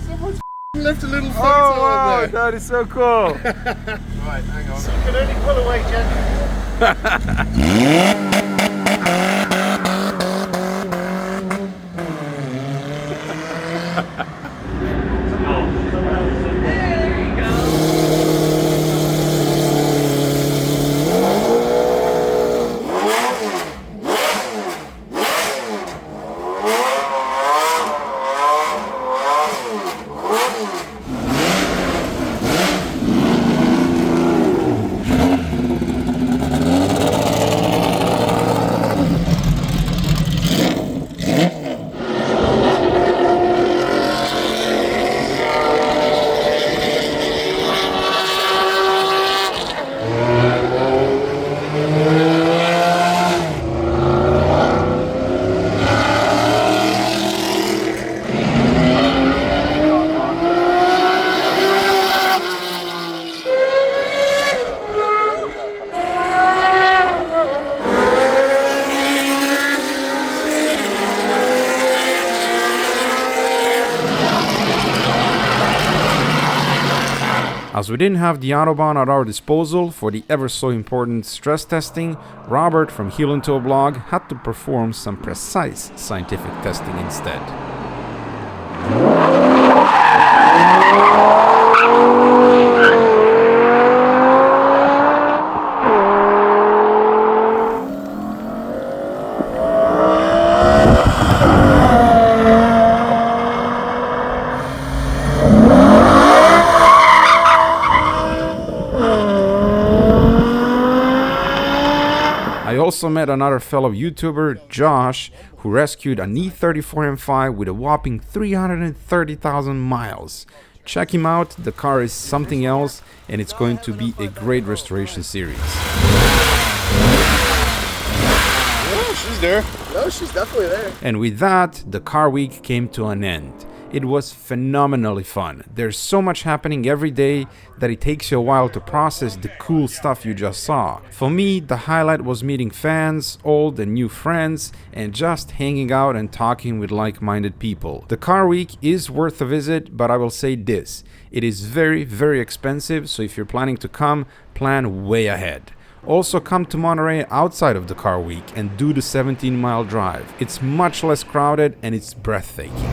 Someone's left a little photo wow, there. that is so cool. Right, hang on. So you can only pull away gently. As we didn't have the Autobahn at our disposal for the ever so important stress testing, Robert from Heel and Toe blog had to perform some precise scientific testing instead. met another fellow YouTuber, Josh, who rescued an E34 M5 with a whopping 330,000 miles. Check him out, the car is something else, and it's going to be a great restoration series. Oh, she's there. No, she's definitely there. And with that, the car week came to an end. It was phenomenally fun. There's so much happening every day that it takes you a while to process the cool stuff you just saw. For me, the highlight was meeting fans, old and new friends, and just hanging out and talking with like-minded people. The car week is worth a visit, but I will say this: it is very, very expensive, so if you're planning to come, plan way ahead. Also come to Monterey outside of the car week and do the 17-mile drive. It's much less crowded and it's breathtaking.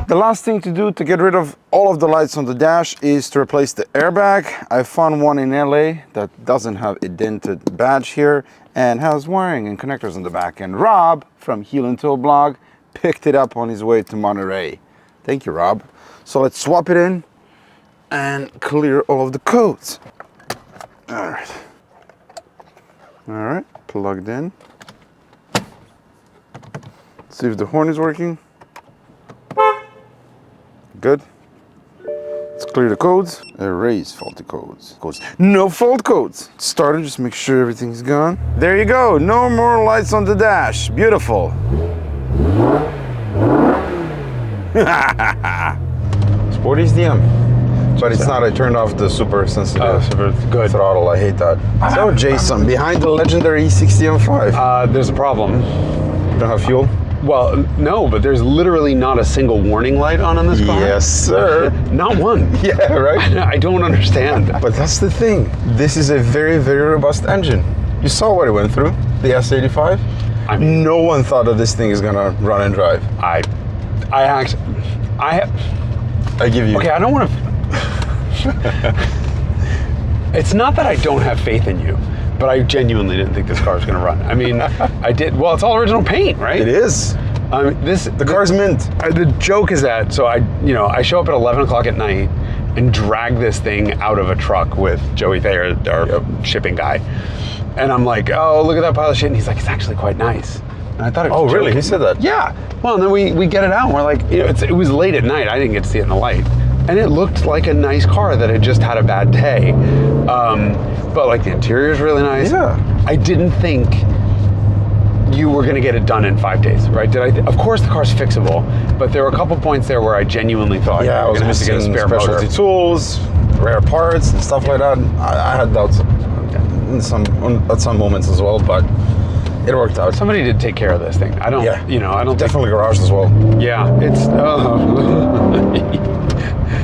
The last thing to do to get rid of all of the lights on the dash is to replace the airbag. I found one in LA that doesn't have a dented badge here and has wiring and connectors on the back. And Rob from Heel and Toe blog picked it up on his way to Monterey. Thank you, Rob. So let's swap it in and clear all of the codes. All right, plugged in. See if the horn is working. Good. Let's clear the codes. Erase faulty codes. No fault codes. Started, just make sure everything's gone. There you go. No more lights on the dash. Beautiful. Sporty's DM. But it's not. I turned off the super sensitive Good. throttle. I hate that. So Jason, behind the legendary E60 M5. There's a problem. You don't have fuel? Well, no, but there's literally not a single warning light on this car. Yes, sir. Not one. Yeah, right? I don't understand. But that's the thing. This is a very, very robust engine. You saw what it went through, the S85. I mean, no one thought that this thing is gonna run and drive. I give you. Okay, I don't want to. It's not that I don't have faith in you, but I genuinely didn't think this car was going to run. I mean, I did. Well, it's all original paint, right? It is. The car's mint. The joke is that I show up at 11 o'clock at night and drag this thing out of a truck with Joey Thayer, our shipping guy, and I'm like, oh, look at that pile of shit, and he's like, it's actually quite nice. And I thought it was Oh, really? joking. He said that? Yeah. Well, and then we get it out, and we're like, it was late at night. I didn't get to see it in the light. And it looked like a nice car that had just had a bad day. But like the interior is really nice. Yeah. I didn't think you were gonna get it done in 5 days, right? Of course the car's fixable, but there were a couple points there where I genuinely thought Yeah, I was gonna have to get a missing spare specialty motor. tools, rare parts, and stuff like that. I had doubts at some moments as well, but it worked out. Somebody did take care of this thing. I don't, I don't Definitely garaged as well. think. Yeah, it's,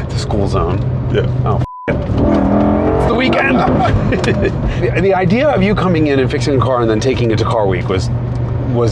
it's a school zone. Yeah. Oh, it's the weekend. The idea of you coming in and fixing a car and then taking it to Car Week was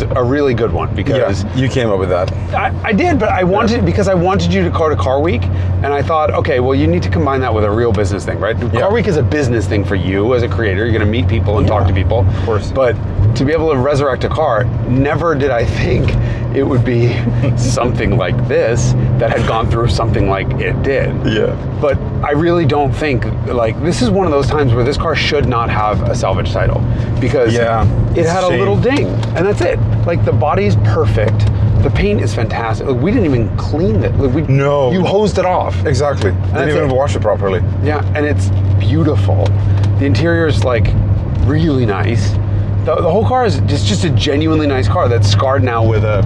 a really good one because you came up with that. I did, but I wanted because I wanted you to go to Car Week, and I thought, okay, well, you need to combine that with a real business thing, right? Car Week is a business thing for you as a creator. You're going to meet people and talk to people, of course. But to be able to resurrect a car, never did I think it would be something like this that had gone through something like it did. Yeah. But I really don't think, this is one of those times where this car should not have a salvage title because it had a little ding, and that's it. Like, the body's perfect. The paint is fantastic. Like, we didn't even clean it. No. You hosed it off. Exactly. Didn't even wash it properly. Yeah, and it's beautiful. The interior is really nice. The whole car is just a genuinely nice car that's scarred now with a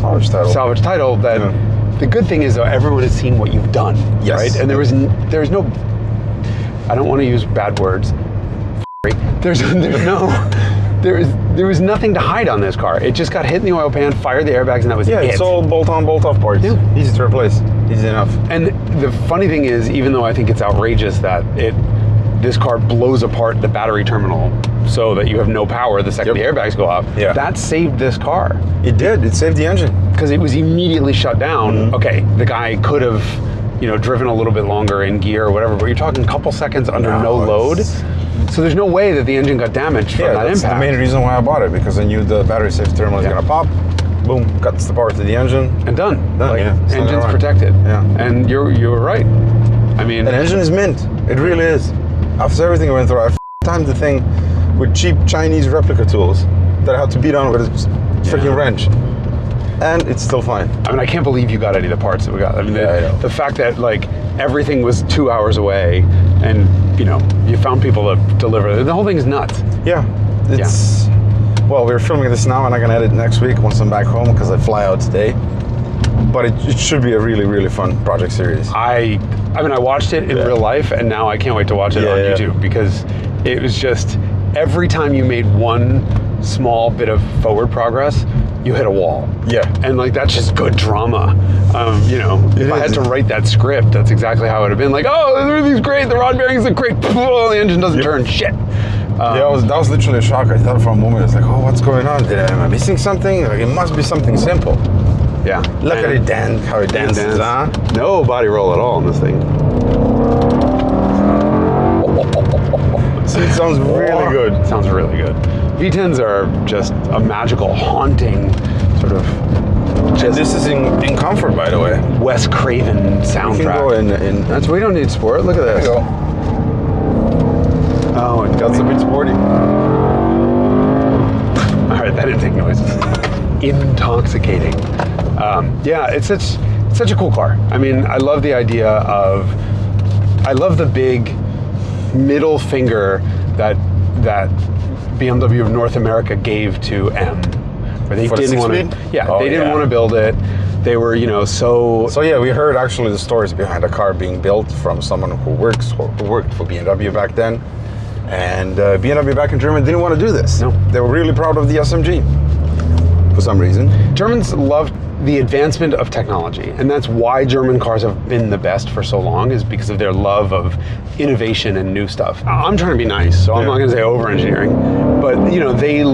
salvage title. The good thing is, though, everyone has seen what you've done, right? And there is no, I don't want to use bad words. There was nothing to hide on this car. It just got hit in the oil pan, fired the airbags, and that was it. Yeah, it's all bolt-on, bolt-off parts. Yeah. Easy to replace. Easy enough. And the funny thing is, even though I think it's outrageous that this car blows apart the battery terminal so that you have no power the second the airbags go off, that saved this car. It did. It saved the engine. Because it was immediately shut down. Mm-hmm. Okay, the guy could have, driven a little bit longer in gear or whatever, but you're talking a couple seconds under no load. So there's no way that the engine got damaged from that impact. That's the main reason why I bought it, because I knew the battery safety terminal was going to pop. Boom, cuts the power to the engine. And done. Engine's protected. Yeah. And you were right. I mean, an engine is mint. It really is. after everything I went through, I timed the thing with cheap Chinese replica tools that I had to beat on with a freaking wrench. And it's still fine. I mean, I can't believe you got any of the parts that we got. I mean, the fact that like everything was 2 hours away, and you know, you found people to deliver. The whole thing's nuts. Yeah, it's. Well, we're filming this now, and I'm gonna edit next week once I'm back home because I fly out today. But it should be a really, really fun project series. I mean, I watched it in real life, and now I can't wait to watch it on YouTube, because it was just every time you made one small bit of forward progress, you hit a wall. Yeah. And like, that's just good drama. You know, if I had to write that script, that's exactly how it would have been. Like, oh, everything's great, the rod bearings are great, the engine doesn't turn, shit. That was literally a shock. I thought for a moment, it's like, oh, what's going on? Am I missing something? Like, it must be something simple. Yeah. Look at it dance, how it dances, huh? No body roll at all on this thing. So it sounds really good. Sounds really good. V10s are just a magical, haunting sort of. And this is in comfort, by the way. Wes Craven soundtrack. You can go in. That's, we don't need sport. Look at this. There you go. Oh, and That's a bit sporty. All right, that didn't take noises. Intoxicating. Yeah, it's such a cool car. I mean, I love the idea of. I love the big middle finger that BMW of North America gave to M, where they didn't want to. Yeah, they didn't want to build it. They were, you know, so. So yeah, we heard actually the stories behind the car being built from someone who worked for BMW back then, and BMW back in Germany didn't want to do this. No, they were really proud of the SMG for some reason. Germans loved the advancement of technology, and that's why German cars have been the best for so long, is because of their love of innovation and new stuff. I'm trying to be nice, so I'm not going to say over-engineering, but you know, they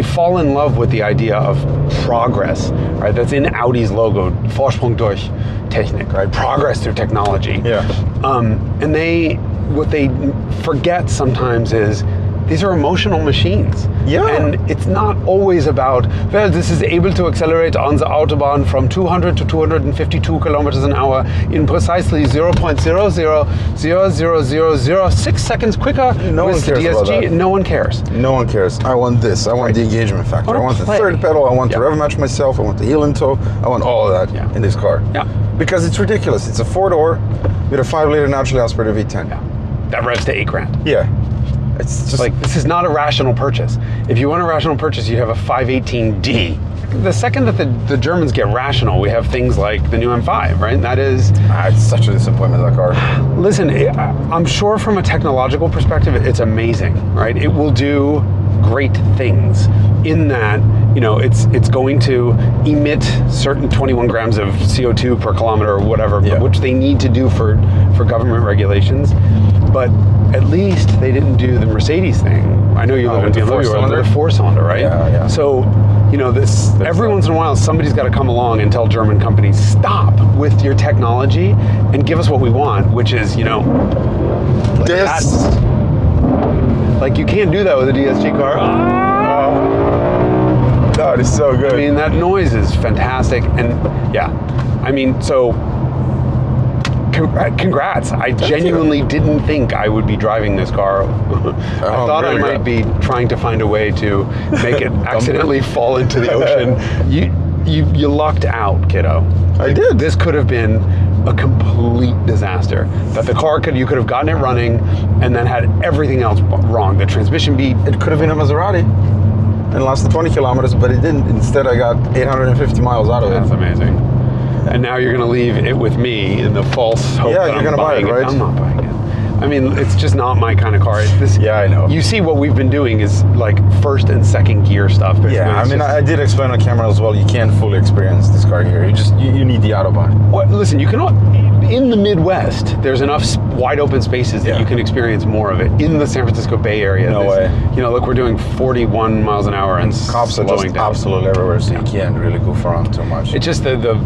fall in love with the idea of progress, right? That's in Audi's logo, Vorsprung durch Technik, right? Progress through technology. Yeah. And what they forget sometimes is these are emotional machines. Yeah. And it's not always about, well, this is able to accelerate on the Autobahn from 200 to 252 kilometers an hour in precisely 0.000006 seconds quicker with the DSG. No one cares. No one cares. I want this. I want the engagement factor. I want the third pedal. I want to rev match myself. I want the heel and toe. I want all of that in this car. Yeah. Because it's ridiculous. It's a 4-door with a 5-liter naturally aspirated V10. Yeah. That revs to $8,000. Yeah. It's just like, this is not a rational purchase. If you want a rational purchase, you have a 518D. The second that the Germans get rational, we have things like the new M5, right? And that is... it's such a disappointment, that car. Listen, I'm sure from a technological perspective, it's amazing, right? It will do great things in that, you know, it's going to emit certain 21 grams of CO2 per kilometer or whatever, which they need to do for government regulations. But at least they didn't do the Mercedes thing. I know you live in BMW, the 4-cylinder, right? Yeah. So, you know, every once in a while, somebody's got to come along and tell German companies, stop with your technology and give us what we want, which is, you know, like you can't do that with a DSG car. God, it's so good. I mean, that noise is fantastic, and yeah, I mean, so. Congrats. I genuinely didn't think I would be driving this car. I thought I might be trying to find a way to make it accidentally fall into the ocean. You lucked out, kiddo. I did. This could have been a complete disaster. That the car you could have gotten it running and then had everything else wrong. The transmission beat. It could have been a Maserati and lasted 20 kilometers, but it didn't. Instead, I got 850 miles out of it. That's amazing. And now you're going to leave it with me in the false hope that you're going to buy it, right? I'm not buying it. I mean, it's just not my kind of car. I know. You see what we've been doing is like first and second gear stuff. Yeah, I mean, I did explain on camera as well, you can't fully experience this car here. You need the Autobahn. Well, listen, you cannot, in the Midwest, there's enough wide open spaces that you can experience more of it. In the San Francisco Bay Area. No way. You know, look, we're doing 41 miles an hour and cops are just absolutely everywhere, so you can't really goof around too much. It's just the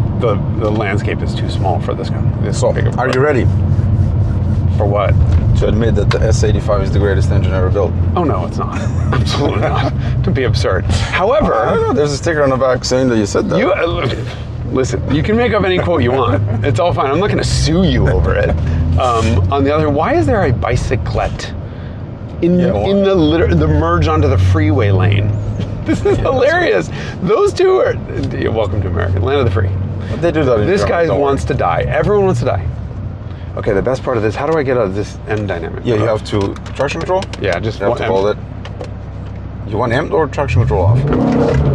landscape is too small for this guy. So, are you ready? For what? To admit that the S85 is the greatest engine ever built. Oh no, it's not. Absolutely not. Don't be absurd. However, I don't know. There's a sticker on the back saying that you said that. Listen, you can make up any quote you want. It's all fine. I'm not going to sue you over it. On the other, why is there a bicyclette in the merge onto the freeway lane? This is hilarious. Those two are. Welcome to America, land of the free. But they do that. This guy wants to die. Everyone wants to die. Okay, the best part of this. How do I get out of this M dynamic? Yeah, you have to traction control. Yeah, just you have to hold it. You want M or traction control off?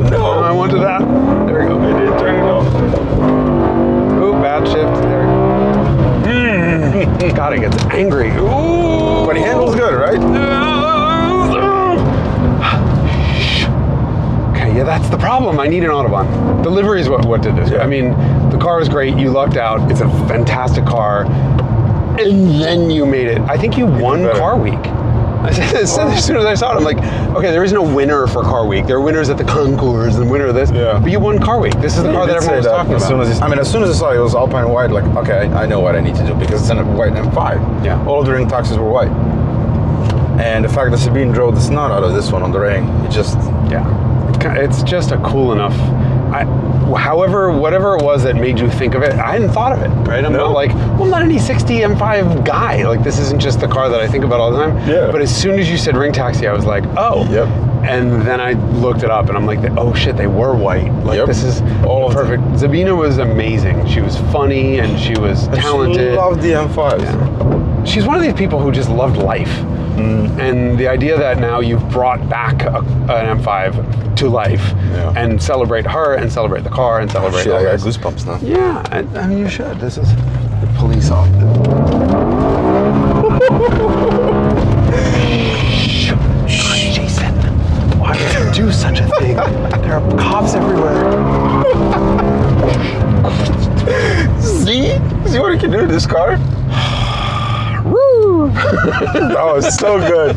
No, I wanted that. There we go. It did turn it off. Ooh, bad shift. There we go. God, it gets angry. Ooh. But he handles good, right? Okay, yeah, that's the problem. I need an Autobahn. The livery is what did this. Yeah. I mean, the car was great. You lucked out. It's a fantastic car. And then you made it. I think you won Car Week. As soon as I saw it, I'm like, okay, there is no winner for Car Week. There are winners at the Concours and winner of this. Yeah. But you won Car Week. This is the car that everyone was talking about. As soon as I saw it was Alpine white, like, okay, I know what I need to do because it's a white M5. Yeah. All of the ring taxis were white. And the fact that Sabine drove the snot out of this one on the ring, it just... Yeah. It's just a cool enough... whatever it was that made you think of it, I hadn't thought of it, right? I'm not like, well, I'm not an E60 M5 guy. Like, this isn't just the car that I think about all the time. Yeah. But as soon as you said ring taxi, I was like, oh. Yep. And then I looked it up and I'm like, oh shit, they were white. Like, this is all perfect. Sabina was amazing. She was funny and she was talented. She loved the M5s. Yeah. She's one of these people who just loved life. And the idea that now you've brought back an M5 to life and celebrate her and celebrate the car and celebrate all I got this. goosebumps now. Yeah, I mean, you should. This is the police officer. Shh, Jason. Why would you do such a thing? There are cops everywhere. See what you can do to this car? That was so good.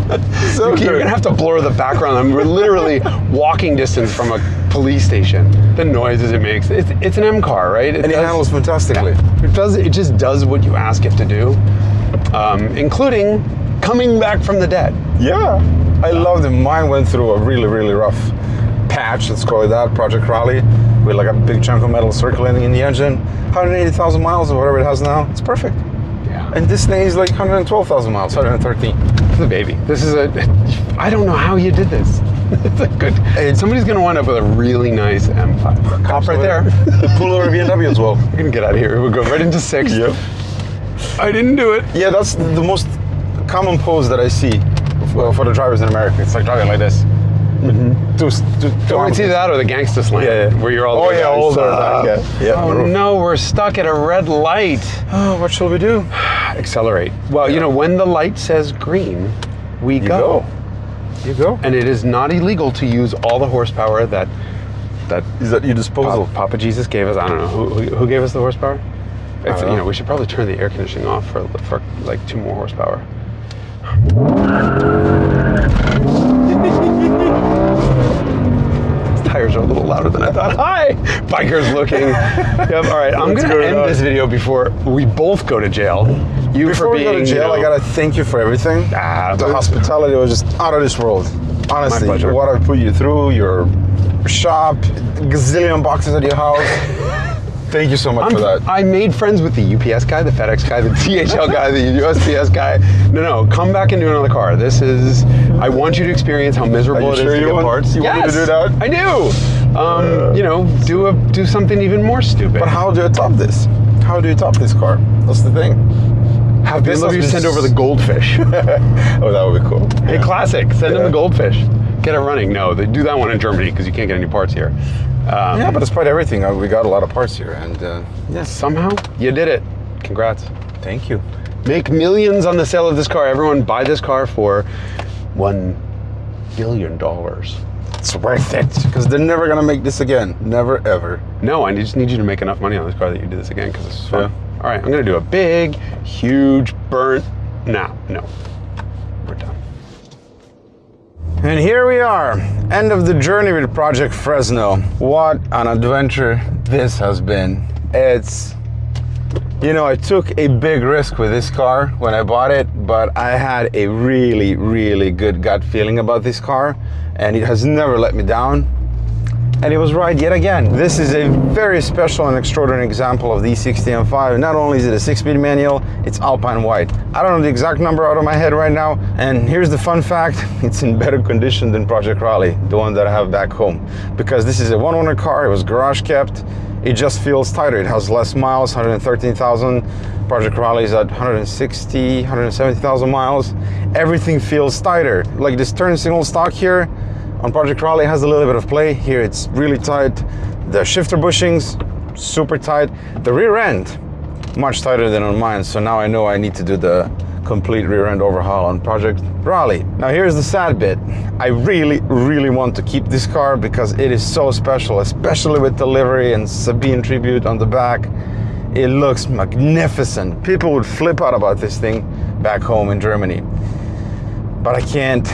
So good. You're gonna have to blur the background. We're literally walking distance from a police station. The noises it makes. It's an M car, right? And it handles fantastically. Yeah. It just does what you ask it to do, including coming back from the dead. Yeah. I loved it. Mine went through a really, really rough patch, let's call it that, Project Rally, with like a big chunk of metal circulating in the engine. 180,000 miles or whatever it has now. It's perfect. Yeah. And this thing is like 112,000 miles, 113. It's a baby. This is I don't know how you did this. It's a good. Somebody's gonna wind up with a really nice M5. Cop right there. Pull over BMW as well. We're gonna get out of here. We'll go right into 6. Yep. I didn't do it. Yeah, that's the most common pose that I see for the drivers in America. It's like driving like this. It's either that or the gangsta slam, where you're all older. Oh no, we're stuck at a red light. Oh, what shall we do? Accelerate. Well, you know, when the light says green, we go. You go. And it is not illegal to use all the horsepower that is at your disposal. Papa Jesus gave us. I don't know who gave us the horsepower. It's, you know, we should probably turn the air conditioning off for like 2 more horsepower. His tires are a little louder than I thought. Hi! Bikers looking. Yep, all right. I'm going to end this video before we both go to jail. Before we go to jail, I got to thank you for everything. The hospitality was just out of this world. Honestly, what I put you through, your shop, gazillion boxes at your house. Thank you so much for that. I made friends with the UPS guy, the FedEx guy, the DHL guy, the USPS guy. No, come back and do another car. This is, I want you to experience how miserable it is to get parts. You want me to do that? I do. You know, do something even more stupid. But how do you top this? How do you top this car? That's the thing. Have BMW send over the goldfish. Oh, that would be cool. Hey, classic. Send them the goldfish. Get it running. No, they do that one in Germany because you can't get any parts here. Yeah, but despite everything, we got a lot of parts here, and yes, somehow you did it. Congrats. Thank you. Make millions on the sale of this car. Everyone buy this car for $1 billion. It's worth it, because they're never gonna make this again. Never, ever. No, I just need you to make enough money on this car that you do this again, because this is fun. Yeah. All right, I'm gonna do a big, huge burnt. No, we're done. And here we are, end of the journey with Project Fresno. What an adventure this has been. It's, you know, I took a big risk with this car when I bought it, but I had a really, really good gut feeling about this car, and it has never let me down. And he was right yet again. This is a very special and extraordinary example of the E60 M5. Not only is it a 6-speed manual, it's Alpine white. I don't know the exact number out of my head right now. And here's the fun fact, it's in better condition than Project Raleigh, the one that I have back home. Because this is a one-owner car, it was garage kept. It just feels tighter. It has less miles, 113,000. Project Raleigh is at 160, 170,000 miles. Everything feels tighter. Like this turn signal stock here, on Project Raleigh has a little bit of play. Here it's really tight. The shifter bushings, super tight. The rear end, much tighter than on mine. So now I know I need to do the complete rear end overhaul on Project Raleigh. Now here's the sad bit. I really, really want to keep this car because it is so special, especially with the livery and Sabine tribute on the back. It looks magnificent. People would flip out about this thing back home in Germany. But I can't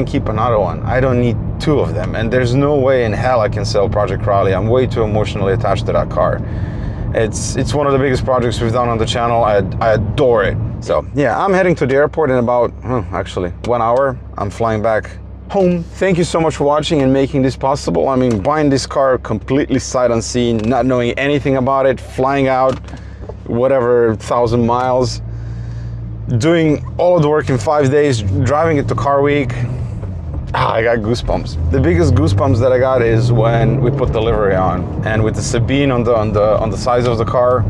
keep another one. I don't need two of them. And there's no way in hell I can sell Project Raleigh. I'm way too emotionally attached to that car. It's one of the biggest projects we've done on the channel. I adore it. So yeah, I'm heading to the airport in about, actually 1 hour. I'm flying back home. Thank you so much for watching and making this possible. I mean, buying this car completely sight unseen, not knowing anything about it, flying out whatever 1,000 miles, doing all of the work in 5 days, driving it to Car Week. I got goosebumps. The biggest goosebumps that I got is when we put the livery on, and with the Sabine on the sides of the car.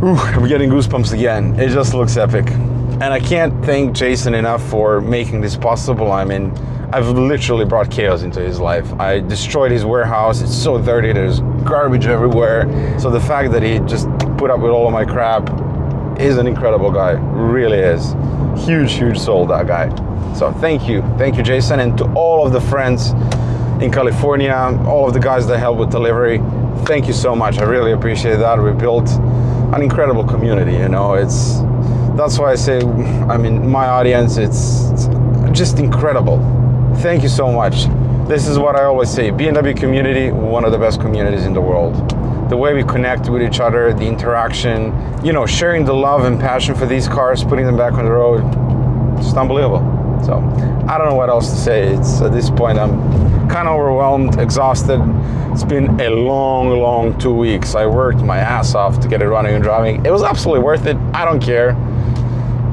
I'm getting goosebumps again. It just looks epic. And I can't thank Jason enough for making this possible. I mean, I've literally brought chaos into his life. I destroyed his warehouse. It's so dirty, there's garbage everywhere. So the fact that he just put up with all of my crap, is an incredible guy, really is. Huge, huge soul, that guy. So thank you, Jason, and to all of the friends in California, all of the guys that helped with delivery, thank you so much. I really appreciate that. We built an incredible community, you know. That's why I say, I mean, my audience, it's just incredible. Thank you so much. This is what I always say, BMW community, one of the best communities in the world. The way we connect with each other, the interaction, you know, sharing the love and passion for these cars, putting them back on the road, just unbelievable. So I don't know what else to say. It's at this point I'm kind of overwhelmed, exhausted. It's been a long 2 weeks. I worked my ass off to get it running and driving. It was absolutely worth it. I don't care.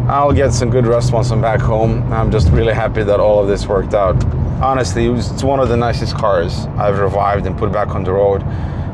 I'll get some good rest once I'm back home. I'm just really happy that all of this worked out. Honestly, it's one of the nicest cars I've revived and put back on the road.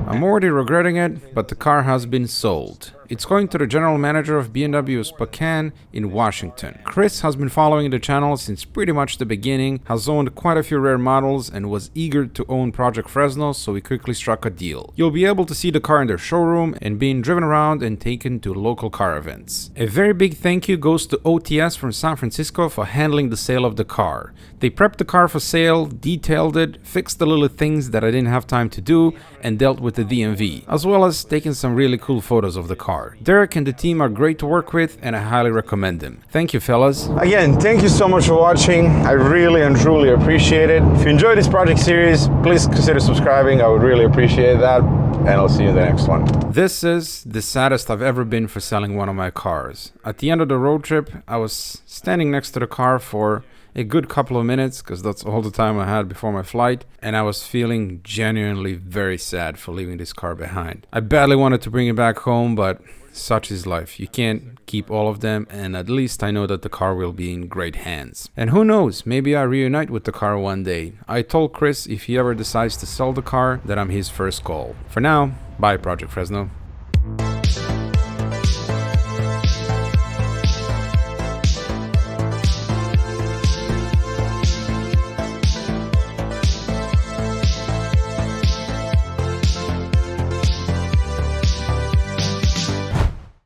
I'm already regretting it, but the car has been sold. It's going to the general manager of BMW Spokane in Washington. Chris has been following the channel since pretty much the beginning, has owned quite a few rare models, and was eager to own Project Fresno, so we quickly struck a deal. You'll be able to see the car in their showroom and being driven around and taken to local car events. A very big thank you goes to OTS from San Francisco for handling the sale of the car. They prepped the car for sale, detailed it, fixed the little things that I didn't have time to do, and dealt with the DMV, as well as taking some really cool photos of the car. Derek and the team are great to work with, and I highly recommend them. Thank you, fellas. Again, thank you so much for watching. I really and truly appreciate it. If you enjoyed this project series, please consider subscribing. I would really appreciate that, and I'll see you in the next one. This is the saddest I've ever been for selling one of my cars. At the end of the road trip, I was standing next to the car for a good couple of minutes, because that's all the time I had before my flight, and I was feeling genuinely very sad for leaving this car behind. I badly wanted to bring it back home, but such is life. You can't keep all of them, and at least I know that the car will be in great hands. And who knows, maybe I reunite with the car one day. I told Chris if he ever decides to sell the car that I'm his first call. For now, bye Project Fresno.